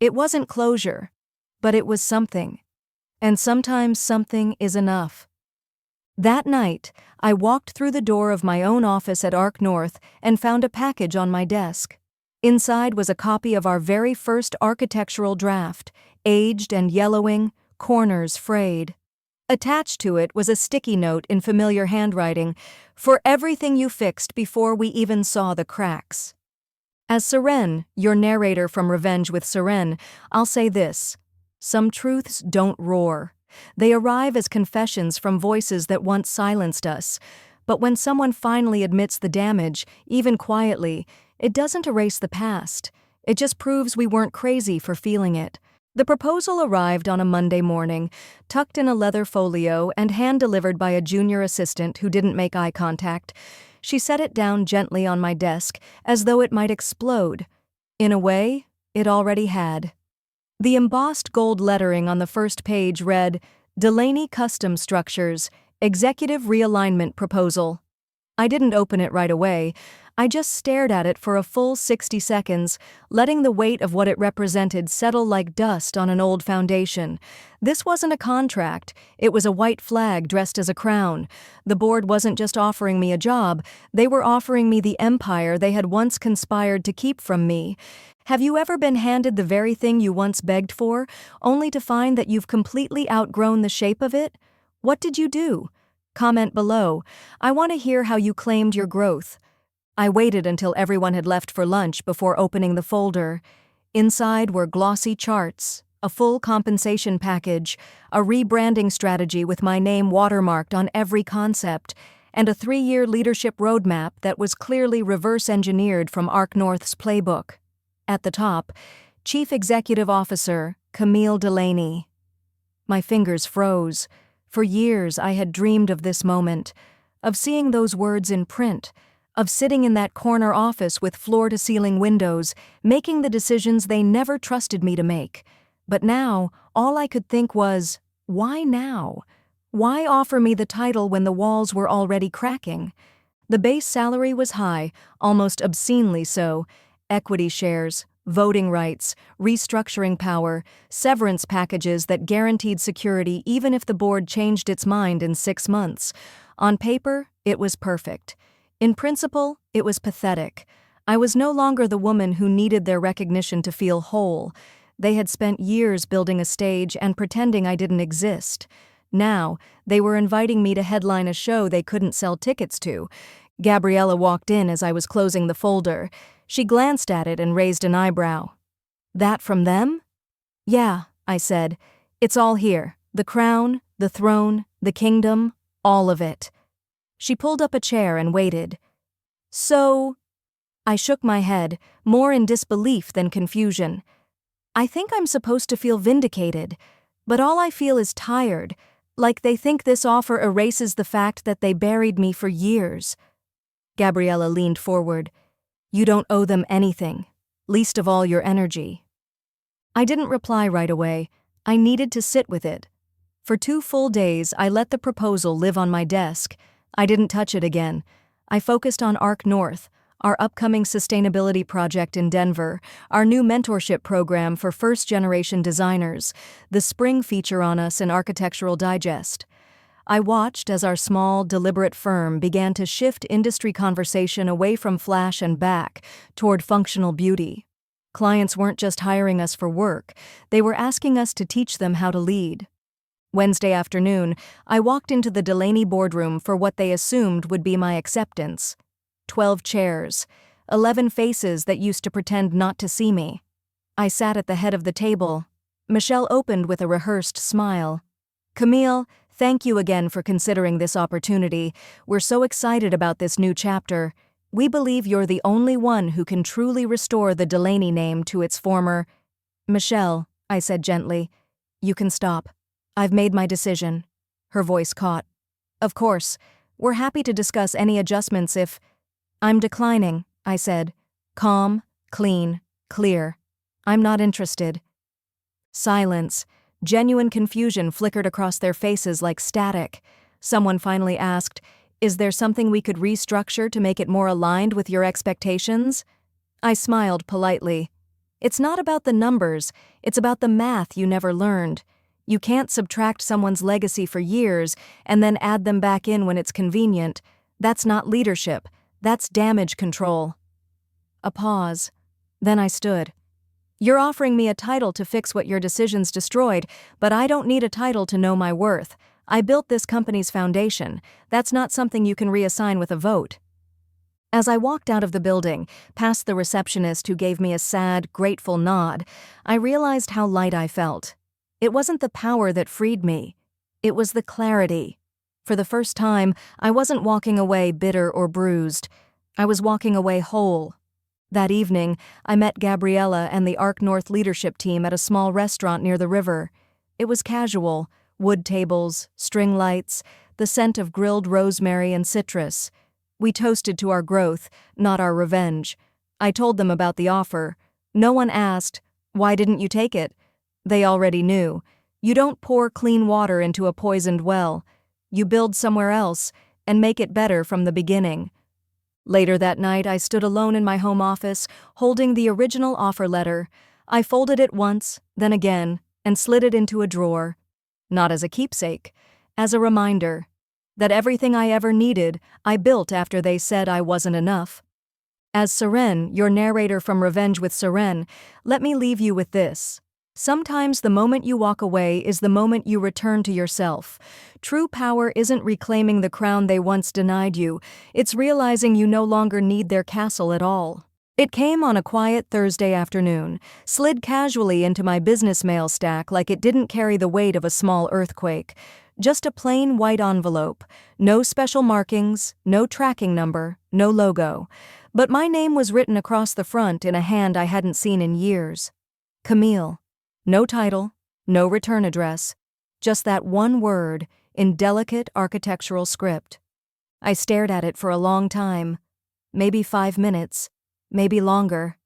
It wasn't closure, but it was something. And sometimes something is enough. That night, I walked through the door of my own office at Arc North and found a package on my desk. Inside was a copy of our very first architectural draft, aged and yellowing, corners frayed. Attached to it was a sticky note in familiar handwriting, "For everything you fixed before we even saw the cracks." As Seren, your narrator from Revenge with Seren, I'll say this: some truths don't roar. They arrive as confessions from voices that once silenced us. But when someone finally admits the damage, even quietly, it doesn't erase the past. It just proves we weren't crazy for feeling it. The proposal arrived on a Monday morning, tucked in a leather folio and hand-delivered by a junior assistant who didn't make eye contact. She set it down gently on my desk, as though it might explode. In a way, it already had. The embossed gold lettering on the first page read, "Delaney Custom Structures, Executive Realignment Proposal." I didn't open it right away. I just stared at it for a full 60 seconds, letting the weight of what it represented settle like dust on an old foundation. This wasn't a contract. It was a white flag dressed as a crown. The board wasn't just offering me a job, they were offering me the empire they had once conspired to keep from me. Have you ever been handed the very thing you once begged for, only to find that you've completely outgrown the shape of it? What did you do? Comment below. I want to hear how you claimed your growth. I waited until everyone had left for lunch before opening the folder. Inside were glossy charts, a full compensation package, a rebranding strategy with my name watermarked on every concept, and a 3-year leadership roadmap that was clearly reverse-engineered from Arc North's playbook. At the top, Chief Executive Officer, Camille Delaney. My fingers froze. For years I had dreamed of this moment, of seeing those words in print, of sitting in that corner office with floor-to-ceiling windows, making the decisions they never trusted me to make. But now, all I could think was, why now? Why offer me the title when the walls were already cracking? The base salary was high, almost obscenely so. Equity shares, voting rights, restructuring power, severance packages that guaranteed security even if the board changed its mind in 6 months. On paper, it was perfect. In principle, it was pathetic. I was no longer the woman who needed their recognition to feel whole. They had spent years building a stage and pretending I didn't exist. Now, they were inviting me to headline a show they couldn't sell tickets to. Gabriella walked in as I was closing the folder. She glanced at it and raised an eyebrow. "That from them?" "Yeah," I said. "It's all here. The crown, the throne, the kingdom, all of it." She pulled up a chair and waited. "So—" I shook my head, more in disbelief than confusion. "I think I'm supposed to feel vindicated, but all I feel is tired, like they think this offer erases the fact that they buried me for years." Gabriella leaned forward. "You don't owe them anything, least of all your energy." I didn't reply right away. I needed to sit with it. For 2 full days, I let the proposal live on my desk. I didn't touch it again. I focused on Arc North, our upcoming sustainability project in Denver, our new mentorship program for first-generation designers, the spring feature on us in Architectural Digest. I watched as our small, deliberate firm began to shift industry conversation away from flash and back toward functional beauty. Clients weren't just hiring us for work, they were asking us to teach them how to lead. Wednesday afternoon, I walked into the Delaney boardroom for what they assumed would be my acceptance. 12 chairs, 11 faces that used to pretend not to see me. I sat at the head of the table. Michelle opened with a rehearsed smile. "Camille, thank you again for considering this opportunity. We're so excited about this new chapter. We believe you're the only one who can truly restore the Delaney name to its former—" "Michelle," I said gently, "you can stop. I've made my decision." Her voice caught. "Of course, we're happy to discuss any adjustments if—" "I'm declining," I said. Calm, clean, clear. "I'm not interested." Silence. Genuine confusion flickered across their faces like static. Someone finally asked, "Is there something we could restructure to make it more aligned with your expectations?" I smiled politely. "It's not about the numbers, it's about the math you never learned. You can't subtract someone's legacy for years and then add them back in when it's convenient. That's not leadership, that's damage control." A pause. Then I stood. You're offering me a title to fix what your decisions destroyed, but I don't need a title to know my worth. I built this company's foundation. That's not something you can reassign with a vote. As I walked out of the building, past the receptionist who gave me a sad, grateful nod, I realized how light I felt. It wasn't the power that freed me. It was the clarity. For the first time, I wasn't walking away bitter or bruised. I was walking away whole. That evening, I met Gabriella and the Arc North leadership team at a small restaurant near the river. It was casual, wood tables, string lights, the scent of grilled rosemary and citrus. We toasted to our growth, not our revenge. I told them about the offer. No one asked, "Why didn't you take it?" They already knew. You don't pour clean water into a poisoned well. You build somewhere else and make it better from the beginning. Later that night, I stood alone in my home office, holding the original offer letter. I folded it once, then again, and slid it into a drawer. Not as a keepsake, as a reminder that everything I ever needed, I built after they said I wasn't enough. As Seren, your narrator from Revenge with Seren, let me leave you with this. Sometimes the moment you walk away is the moment you return to yourself. True power isn't reclaiming the crown they once denied you, it's realizing you no longer need their castle at all. It came on a quiet Thursday afternoon, slid casually into my business mail stack like it didn't carry the weight of a small earthquake. Just a plain white envelope, no special markings, no tracking number, no logo. But my name was written across the front in a hand I hadn't seen in years. Camille. No title, no return address, just that one word in delicate architectural script. I stared at it for a long time, maybe 5 minutes, maybe longer.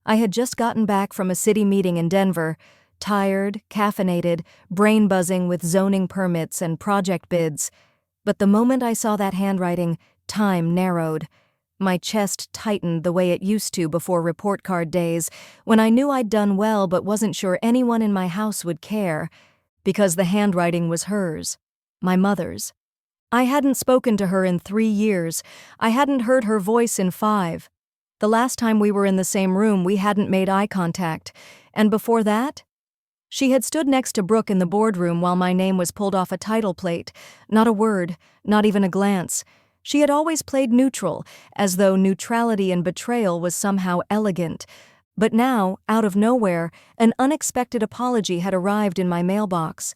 I had just gotten back from a city meeting in Denver, tired, caffeinated, brain buzzing with zoning permits and project bids. But the moment I saw that handwriting, time narrowed. My chest tightened the way it used to before report card days, when I knew I'd done well but wasn't sure anyone in my house would care, because the handwriting was hers, my mother's. I hadn't spoken to her in 3 years. I hadn't heard her voice in 5. The last time we were in the same room, we hadn't made eye contact. And before that? She had stood next to Brooke in the boardroom while my name was pulled off a title plate. Not a word, not even a glance. She had always played neutral, as though neutrality and betrayal was somehow elegant. But now, out of nowhere, an unexpected apology had arrived in my mailbox.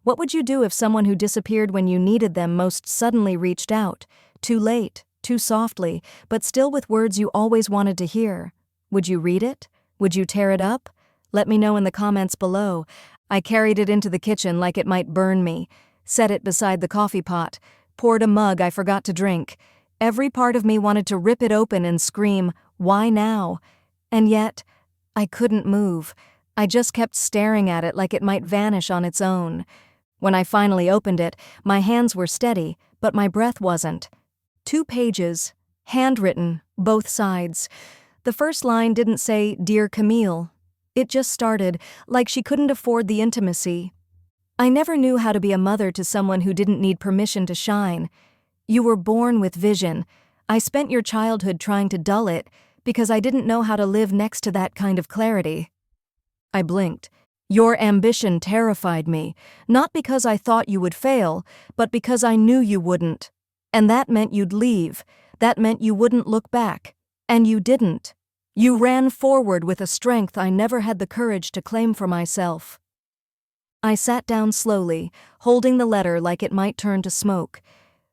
What would you do if someone who disappeared when you needed them most suddenly reached out? Too late, too softly, but still with words you always wanted to hear. Would you read it? Would you tear it up? Let me know in the comments below. I carried it into the kitchen like it might burn me, set it beside the coffee pot, poured a mug I forgot to drink. Every part of me wanted to rip it open and scream, "Why now?" And yet, I couldn't move. I just kept staring at it like it might vanish on its own. When I finally opened it, my hands were steady, but my breath wasn't. 2 pages, handwritten, both sides. The first line didn't say, "Dear Camille." It just started, like she couldn't afford the intimacy. I never knew how to be a mother to someone who didn't need permission to shine. You were born with vision. I spent your childhood trying to dull it because I didn't know how to live next to that kind of clarity. I blinked. Your ambition terrified me, not because I thought you would fail, but because I knew you wouldn't. And that meant you'd leave. That meant you wouldn't look back. And you didn't. You ran forward with a strength I never had the courage to claim for myself. I sat down slowly, holding the letter like it might turn to smoke.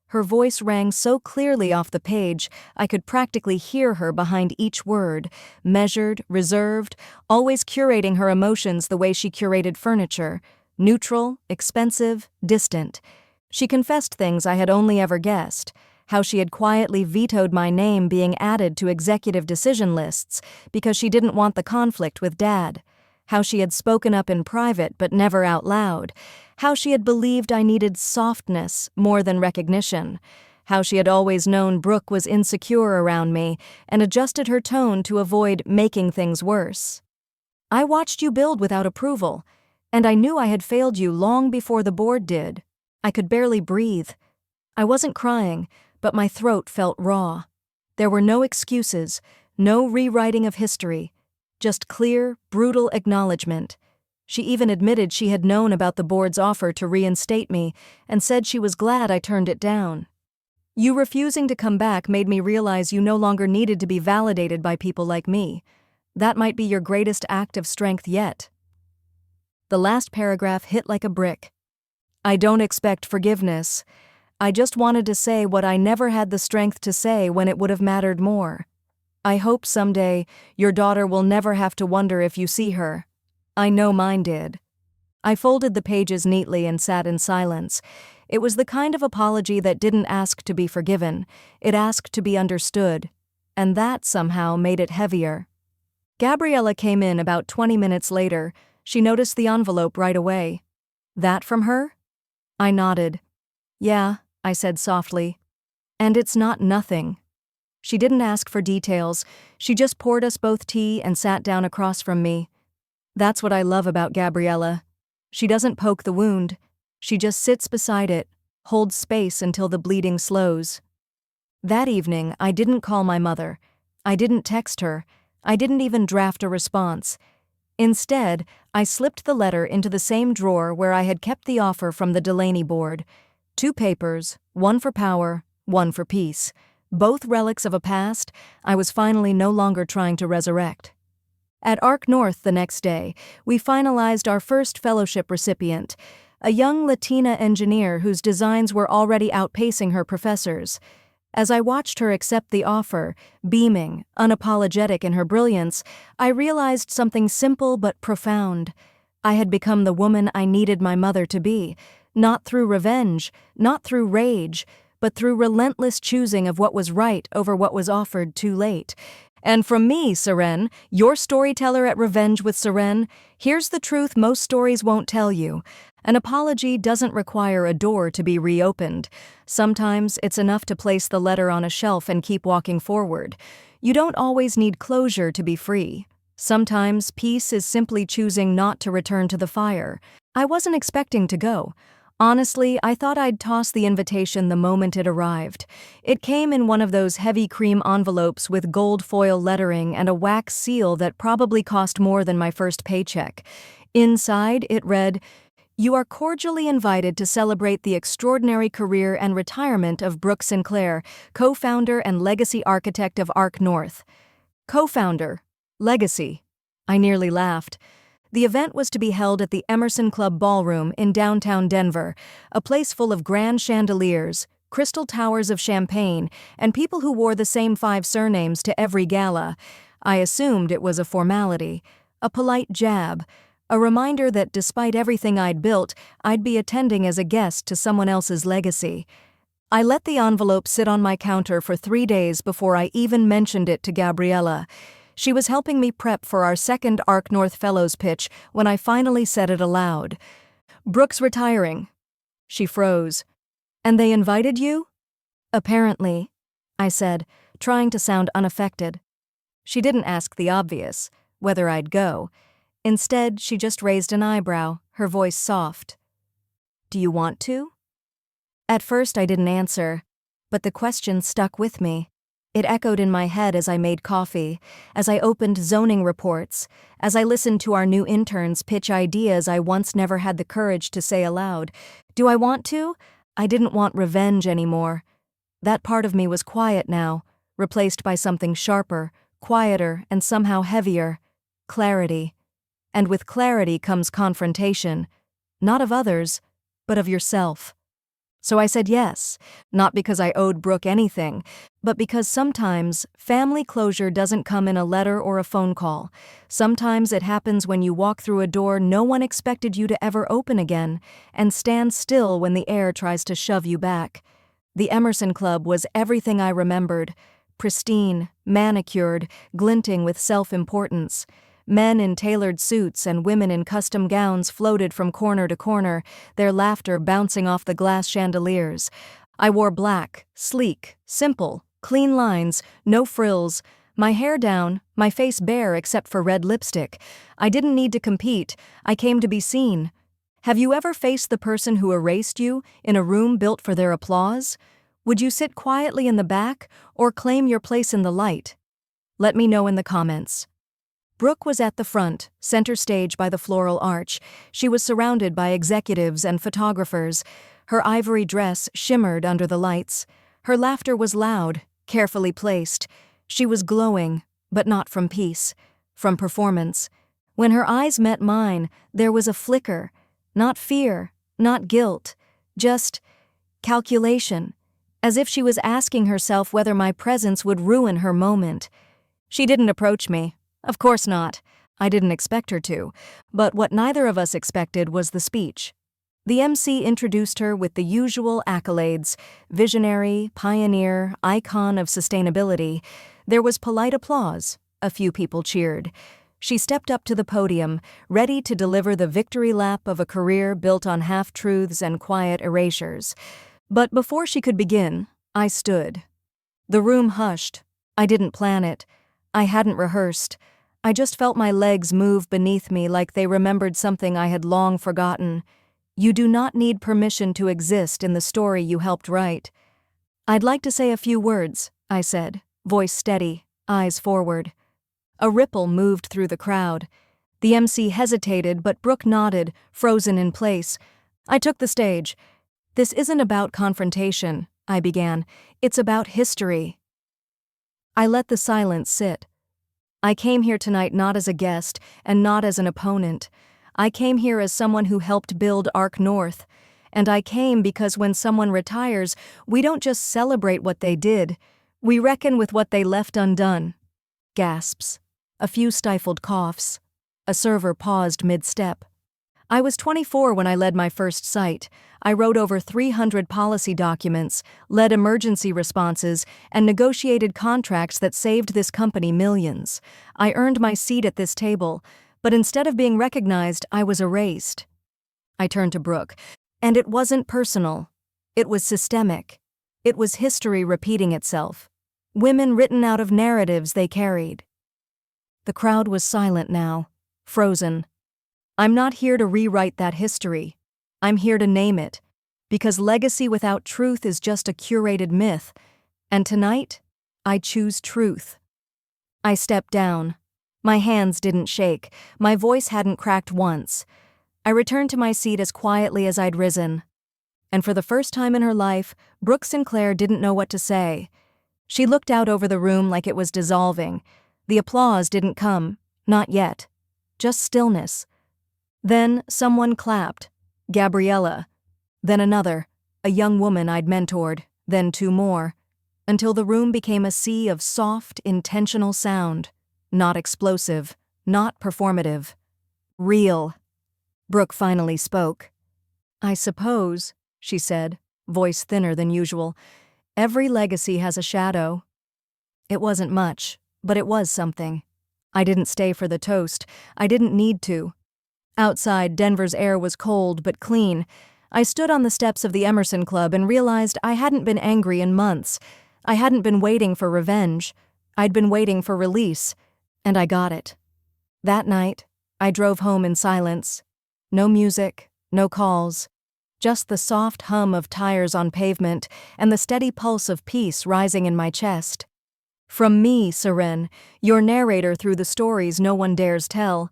Her voice rang so clearly off the page, I could practically hear her behind each word, measured, reserved, always curating her emotions the way she curated furniture, neutral, expensive, distant. She confessed things I had only ever guessed, how she had quietly vetoed my name being added to executive decision lists because she didn't want the conflict with Dad. How she had spoken up in private but never out loud, how she had believed I needed softness more than recognition, how she had always known Brooke was insecure around me and adjusted her tone to avoid making things worse. I watched you build without approval, and I knew I had failed you long before the board did. I could barely breathe. I wasn't crying, but my throat felt raw. There were no excuses, no rewriting of history, Just clear, brutal acknowledgement. She even admitted she had known about the board's offer to reinstate me and said she was glad I turned it down. You refusing to come back made me realize you no longer needed to be validated by people like me. That might be your greatest act of strength yet. The last paragraph hit like a brick. I don't expect forgiveness. I just wanted to say what I never had the strength to say when it would have mattered more. I hope someday your daughter will never have to wonder if you see her. I know mine did. I folded the pages neatly and sat in silence. It was the kind of apology that didn't ask to be forgiven. It asked to be understood. And that somehow made it heavier. Gabriella came in about 20 minutes later. She noticed the envelope right away. That from her? I nodded. Yeah, I said softly. And it's not nothing. She didn't ask for details. She just poured us both tea and sat down across from me. That's what I love about Gabriella. She doesn't poke the wound. She just sits beside it, holds space until the bleeding slows. That evening, I didn't call my mother. I didn't text her. I didn't even draft a response. Instead, I slipped the letter into the same drawer where I had kept the offer from the Delaney board. 2 papers, one for power, one for peace. Both relics of a past I was finally no longer trying to resurrect. At Arc North the next day, we finalized our first fellowship recipient, a young Latina engineer whose designs were already outpacing her professors. As I watched her accept the offer, beaming, unapologetic in her brilliance, I realized something simple but profound. I had become the woman I needed my mother to be, not through revenge, not through rage, but through relentless choosing of what was right over what was offered too late. And from me, Seren, your storyteller at Revenge with Seren, here's the truth most stories won't tell you. An apology doesn't require a door to be reopened. Sometimes it's enough to place the letter on a shelf and keep walking forward. You don't always need closure to be free. Sometimes peace is simply choosing not to return to the fire. I wasn't expecting to go. Honestly, I thought I'd toss the invitation the moment it arrived. It came in one of those heavy cream envelopes with gold foil lettering and a wax seal that probably cost more than my first paycheck. Inside, it read, "You are cordially invited to celebrate the extraordinary career and retirement of Brooke Sinclair, co-founder and legacy architect of Arc North." Co-founder. Legacy. I nearly laughed. The event was to be held at the Emerson Club Ballroom in downtown Denver, a place full of grand chandeliers, crystal towers of champagne, and people who wore the same 5 surnames to every gala. I assumed it was a formality, a polite jab, a reminder that despite everything I'd built, I'd be attending as a guest to someone else's legacy. I let the envelope sit on my counter for 3 days before I even mentioned it to Gabriella. She was helping me prep for our second Arc North Fellows pitch when I finally said it aloud. "Brooke's retiring." She froze. "And they invited you?" "Apparently," I said, trying to sound unaffected. She didn't ask the obvious, whether I'd go. Instead, she just raised an eyebrow, her voice soft. "Do you want to?" At first I didn't answer, but the question stuck with me. It echoed in my head as I made coffee, as I opened zoning reports, as I listened to our new interns pitch ideas I once never had the courage to say aloud. Do I want to? I didn't want revenge anymore. That part of me was quiet now, replaced by something sharper, quieter, and somehow heavier. Clarity. And with clarity comes confrontation, not of others, but of yourself. So I said yes, not because I owed Brooke anything, but because sometimes family closure doesn't come in a letter or a phone call. Sometimes it happens when you walk through a door no one expected you to ever open again, and stand still when the air tries to shove you back. The Emerson Club was everything I remembered, pristine, manicured, glinting with self-importance. Men in tailored suits and women in custom gowns floated from corner to corner, their laughter bouncing off the glass chandeliers. I wore black, sleek, simple, clean lines, no frills, my hair down, my face bare except for red lipstick. I didn't need to compete, I came to be seen. Have you ever faced the person who erased you in a room built for their applause? Would you sit quietly in the back or claim your place in the light? Let me know in the comments. Brooke was at the front, center stage by the floral arch. She was surrounded by executives and photographers. Her ivory dress shimmered under the lights. Her laughter was loud, carefully placed. She was glowing, but not from peace, from performance. When her eyes met mine, there was a flicker. Not fear, not guilt, just calculation, as if she was asking herself whether my presence would ruin her moment. She didn't approach me. Of course not. I didn't expect her to. But what neither of us expected was the speech. The MC introduced her with the usual accolades: visionary, pioneer, icon of sustainability. There was polite applause. A few people cheered. She stepped up to the podium, ready to deliver the victory lap of a career built on half-truths and quiet erasures. But before she could begin, I stood. The room hushed. I didn't plan it. I hadn't rehearsed. I just felt my legs move beneath me like they remembered something I had long forgotten. You do not need permission to exist in the story you helped write. I'd like to say a few words, I said, voice steady, eyes forward. A ripple moved through the crowd. The MC hesitated, but Brooke nodded, frozen in place. I took the stage. This isn't about confrontation, I began. It's about history. I let the silence sit. I came here tonight not as a guest and not as an opponent. I came here as someone who helped build Arc North. And I came because when someone retires, we don't just celebrate what they did. We reckon with what they left undone. Gasps. A few stifled coughs. A server paused mid-step. I was 24 when I led my first site. I wrote over 300 policy documents, led emergency responses, and negotiated contracts that saved this company millions. I earned my seat at this table, but instead of being recognized, I was erased. I turned to Brooke, and it wasn't personal. It was systemic. It was history repeating itself. Women written out of narratives they carried. The crowd was silent now, frozen. I'm not here to rewrite that history. I'm here to name it, because legacy without truth is just a curated myth, and tonight, I choose truth. I stepped down. My hands didn't shake. My voice hadn't cracked once. I returned to my seat as quietly as I'd risen. And for the first time in her life, Brooke Sinclair didn't know what to say. She looked out over the room like it was dissolving. The applause didn't come, not yet. Just stillness. Then someone clapped. Gabriella. Then another, a young woman I'd mentored, then two more, until the room became a sea of soft, intentional sound. Not explosive, not performative. Real. Brooke finally spoke. I suppose, she said, voice thinner than usual, every legacy has a shadow. It wasn't much, but it was something. I didn't stay for the toast. I didn't need to. Outside, Denver's air was cold but clean. I stood on the steps of the Emerson Club and realized I hadn't been angry in months. I hadn't been waiting for revenge. I'd been waiting for release. And I got it. That night, I drove home in silence. No music, no calls. Just the soft hum of tires on pavement and the steady pulse of peace rising in my chest. From me, Seren, your narrator through the stories no one dares tell.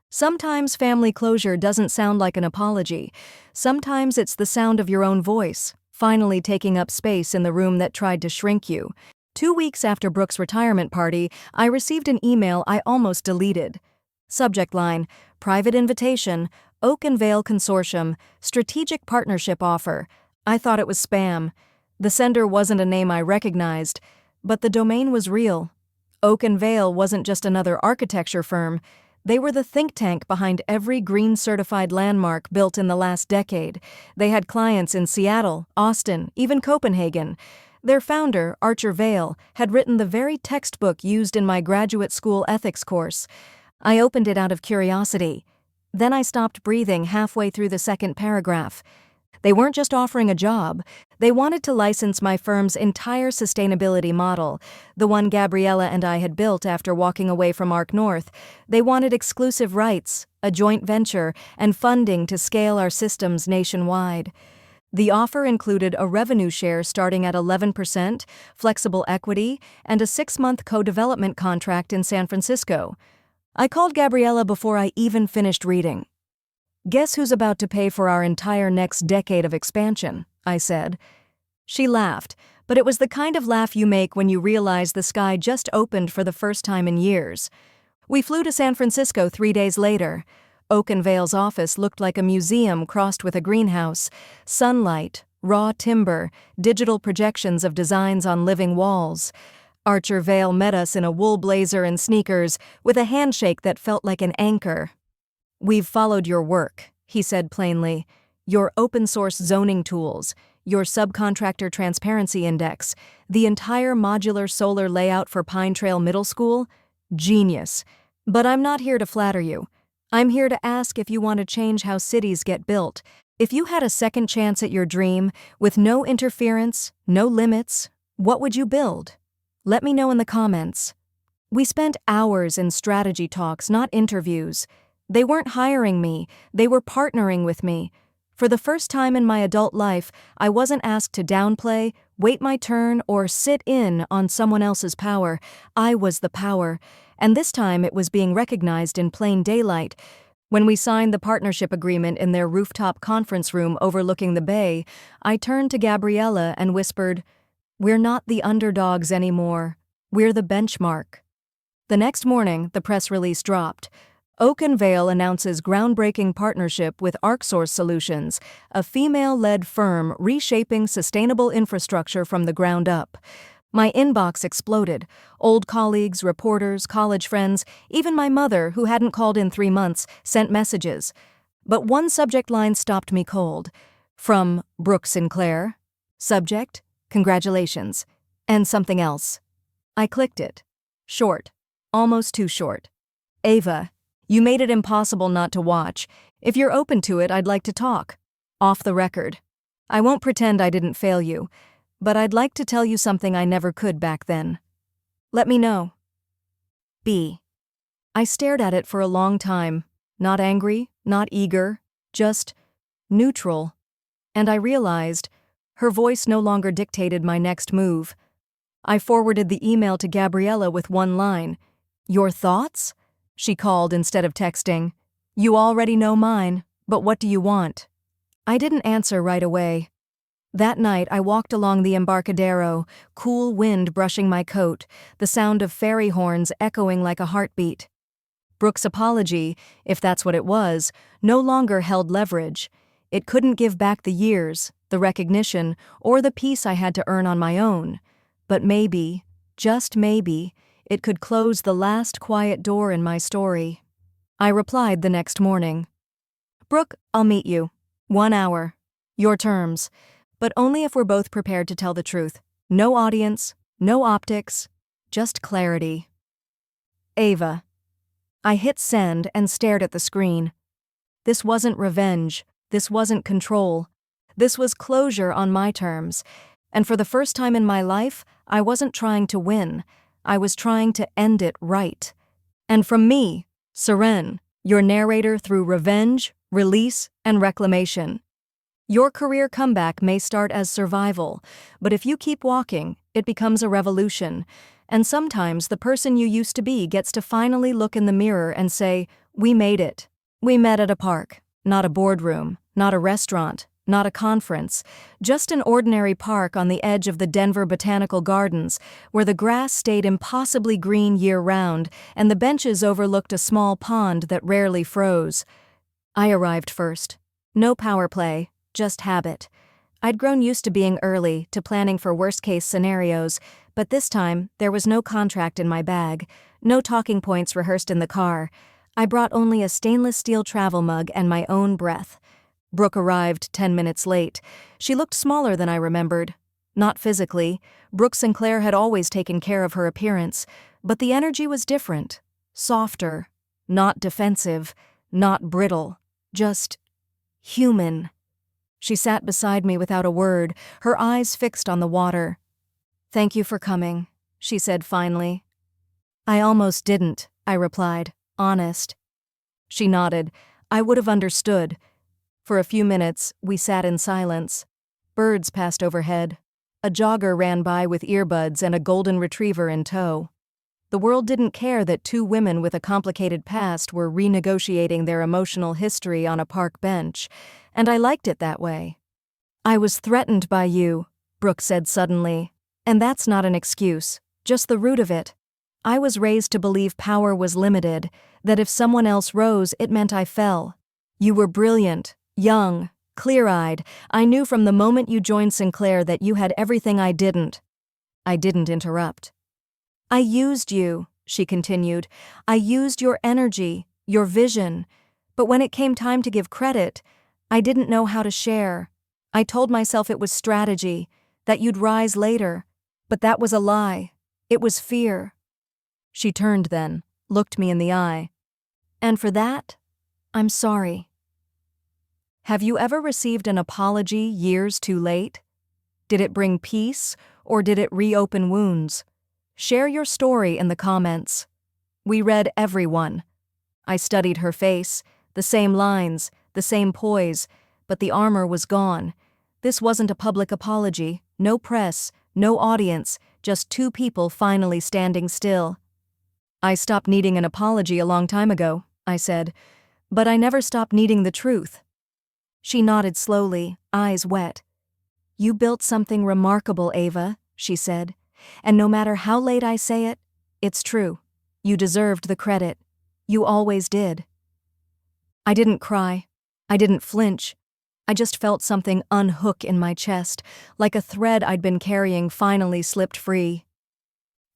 Sometimes family closure doesn't sound like an apology. Sometimes it's the sound of your own voice, finally taking up space in the room that tried to shrink you. 2 weeks after Brooke's retirement party, I received an email I almost deleted. Subject line, private invitation, Oak and Vale Consortium, strategic partnership offer. I thought it was spam. The sender wasn't a name I recognized, but the domain was real. Oak and Vale wasn't just another architecture firm. They were the think tank behind every green-certified landmark built in the last decade. They had clients in Seattle, Austin, even Copenhagen. Their founder, Archer Vale, had written the very textbook used in my graduate school ethics course. I opened it out of curiosity. Then I stopped breathing halfway through the second paragraph. They weren't just offering a job. They wanted to license my firm's entire sustainability model, the one Gabriella and I had built after walking away from Arc North. They wanted exclusive rights, a joint venture, and funding to scale our systems nationwide. The offer included a revenue share starting at 11%, flexible equity, and a 6-month co-development contract in San Francisco. I called Gabriella before I even finished reading. Guess who's about to pay for our entire next decade of expansion, I said. She laughed, but it was the kind of laugh you make when you realize the sky just opened for the first time in years. We flew to San Francisco 3 days later. Oakenvale's office looked like a museum crossed with a greenhouse. Sunlight, raw timber, digital projections of designs on living walls. Archer Vale met us in a wool blazer and sneakers, with a handshake that felt like an anchor. "We've followed your work," he said plainly. "Your open-source zoning tools, your subcontractor transparency index, the entire modular solar layout for Pine Trail Middle School. Genius. But I'm not here to flatter you. I'm here to ask if you want to change how cities get built. If you had a second chance at your dream, with no interference, no limits, what would you build? Let me know in the comments." We spent hours in strategy talks, not interviews. They weren't hiring me, they were partnering with me. For the first time in my adult life, I wasn't asked to downplay, wait my turn, or sit in on someone else's power. I was the power, and this time it was being recognized in plain daylight. When we signed the partnership agreement in their rooftop conference room overlooking the bay, I turned to Gabriella and whispered, "We're not the underdogs anymore. We're the benchmark." The next morning, the press release dropped. Oakenvale announces groundbreaking partnership with ArcSource Solutions, a female-led firm reshaping sustainable infrastructure from the ground up. My inbox exploded. Old colleagues, reporters, college friends, even my mother, who hadn't called in 3 months, sent messages. But one subject line stopped me cold. From Brooke Sinclair. Subject: "Congratulations." And something else. I clicked it. Short. Almost too short. "Ava, you made it impossible not to watch. If you're open to it, I'd like to talk. Off the record. I won't pretend I didn't fail you, but I'd like to tell you something I never could back then. Let me know." B. I stared at it for a long time, not angry, not eager, just neutral. And I realized her voice no longer dictated my next move. I forwarded the email to Gabriella with one line. "Your thoughts?" she called instead of texting. "You already know mine, but what do you want?" I didn't answer right away. That night I walked along the Embarcadero, cool wind brushing my coat, the sound of ferry horns echoing like a heartbeat. Brooke's apology, if that's what it was, no longer held leverage. It couldn't give back the years, the recognition, or the peace I had to earn on my own. But maybe, just maybe, it could close the last quiet door in my story. I replied the next morning. "Brooke, I'll meet you. 1 hour. Your terms. But only if we're both prepared to tell the truth. No audience, no optics, just clarity. Ava." I hit send and stared at the screen. This wasn't revenge. This wasn't control. This was closure on my terms. And for the first time in my life, I wasn't trying to win. I was trying to end it right. And from me, Seren, your narrator through revenge, release, and reclamation. Your career comeback may start as survival, but if you keep walking, it becomes a revolution. And sometimes the person you used to be gets to finally look in the mirror and say, "We made it. We met at a park, not a boardroom, not a restaurant, not a conference, just an ordinary park on the edge of the Denver Botanical Gardens, where the grass stayed impossibly green year-round and the benches overlooked a small pond that rarely froze." I arrived first. No power play, just habit. I'd grown used to being early, to planning for worst-case scenarios, but this time there was no contract in my bag, no talking points rehearsed in the car. I brought only a stainless steel travel mug and my own breath. Brooke arrived 10 minutes late. She looked smaller than I remembered. Not physically. Brooke Sinclair had always taken care of her appearance, but the energy was different. Softer. Not defensive. Not brittle. Just human. She sat beside me without a word, her eyes fixed on the water. "Thank you for coming," she said finally. "I almost didn't," I replied, honest. She nodded. I would have understood. For a few minutes, we sat in silence. Birds passed overhead. A jogger ran by with earbuds and a golden retriever in tow. The world didn't care that two women with a complicated past were renegotiating their emotional history on a park bench, and I liked it that way. "I was threatened by you," Brooke said suddenly. "And that's not an excuse, just the root of it. I was raised to believe power was limited, that if someone else rose, it meant I fell. You were brilliant, young, clear-eyed. I knew from the moment you joined Sinclair that you had everything I didn't." I didn't interrupt. "I used you," she continued. "I used your energy, your vision. But when it came time to give credit, I didn't know how to share. I told myself it was strategy, that you'd rise later. But that was a lie. It was fear." She turned then, looked me in the eye. "And for that, I'm sorry." Have you ever received an apology years too late? Did it bring peace, or did it reopen wounds? Share your story in the comments. We read every one. I studied her face, the same lines, the same poise, but the armor was gone. This wasn't a public apology, no press, no audience, just two people finally standing still. "I stopped needing an apology a long time ago," I said, "but I never stopped needing the truth." She nodded slowly, eyes wet. "You built something remarkable, Ava," she said, "and no matter how late I say it, it's true. You deserved the credit. You always did." I didn't cry. I didn't flinch. I just felt something unhook in my chest, like a thread I'd been carrying finally slipped free.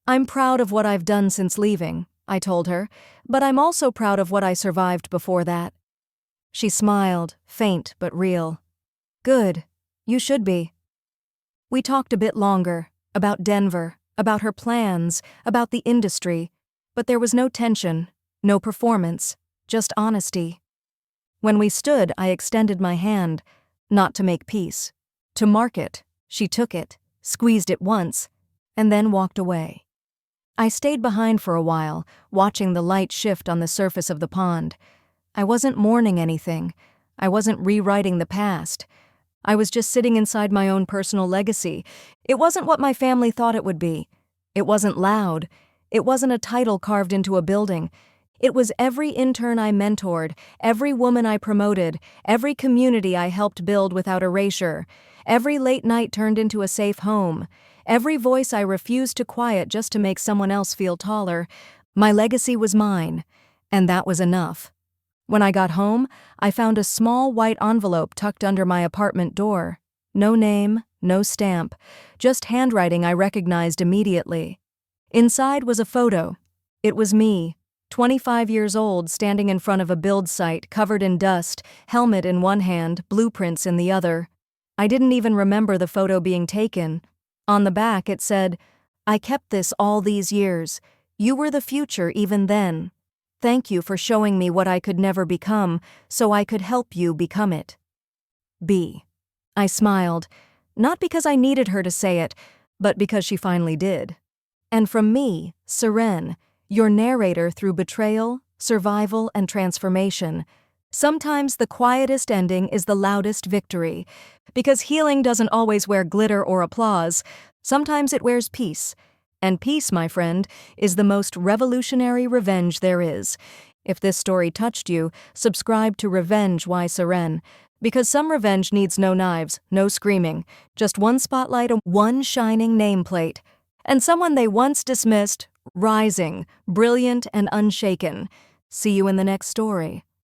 "I'm proud of what I've done since leaving," I told her, "but I'm also proud of what I survived before that." She smiled, faint but real. "Good. You should be." We talked a bit longer, about Denver, about her plans, about the industry, but there was no tension, no performance, just honesty. When we stood, I extended my hand, not to make peace, to mark it. She took it, squeezed it once, and then walked away. I stayed behind for a while, watching the light shift on the surface of the pond. I wasn't mourning anything. I wasn't rewriting the past. I was just sitting inside my own personal legacy. It wasn't what my family thought it would be. It wasn't loud. It wasn't a title carved into a building. It was every intern I mentored, every woman I promoted, every community I helped build without erasure, every late night turned into a safe home, every voice I refused to quiet just to make someone else feel taller. My legacy was mine, and that was enough. When I got home, I found a small white envelope tucked under my apartment door. No name, no stamp, just handwriting I recognized immediately. Inside was a photo. It was me, 25 years old, standing in front of a build site covered in dust, helmet in one hand, blueprints in the other. I didn't even remember the photo being taken. On the back it said, "I kept this all these years. You were the future even then. Thank you for showing me what I could never become, so I could help you become it. B." I smiled, not because I needed her to say it, but because she finally did. And from me, Seren, your narrator through betrayal, survival, and transformation. Sometimes the quietest ending is the loudest victory, because healing doesn't always wear glitter or applause. Sometimes it wears peace. And peace, my friend, is the most revolutionary revenge there is. If this story touched you, subscribe to Revenge Why Seren, because some revenge needs no knives, no screaming, just one spotlight and one shining nameplate. And someone they once dismissed, rising, brilliant and unshaken. See you in the next story.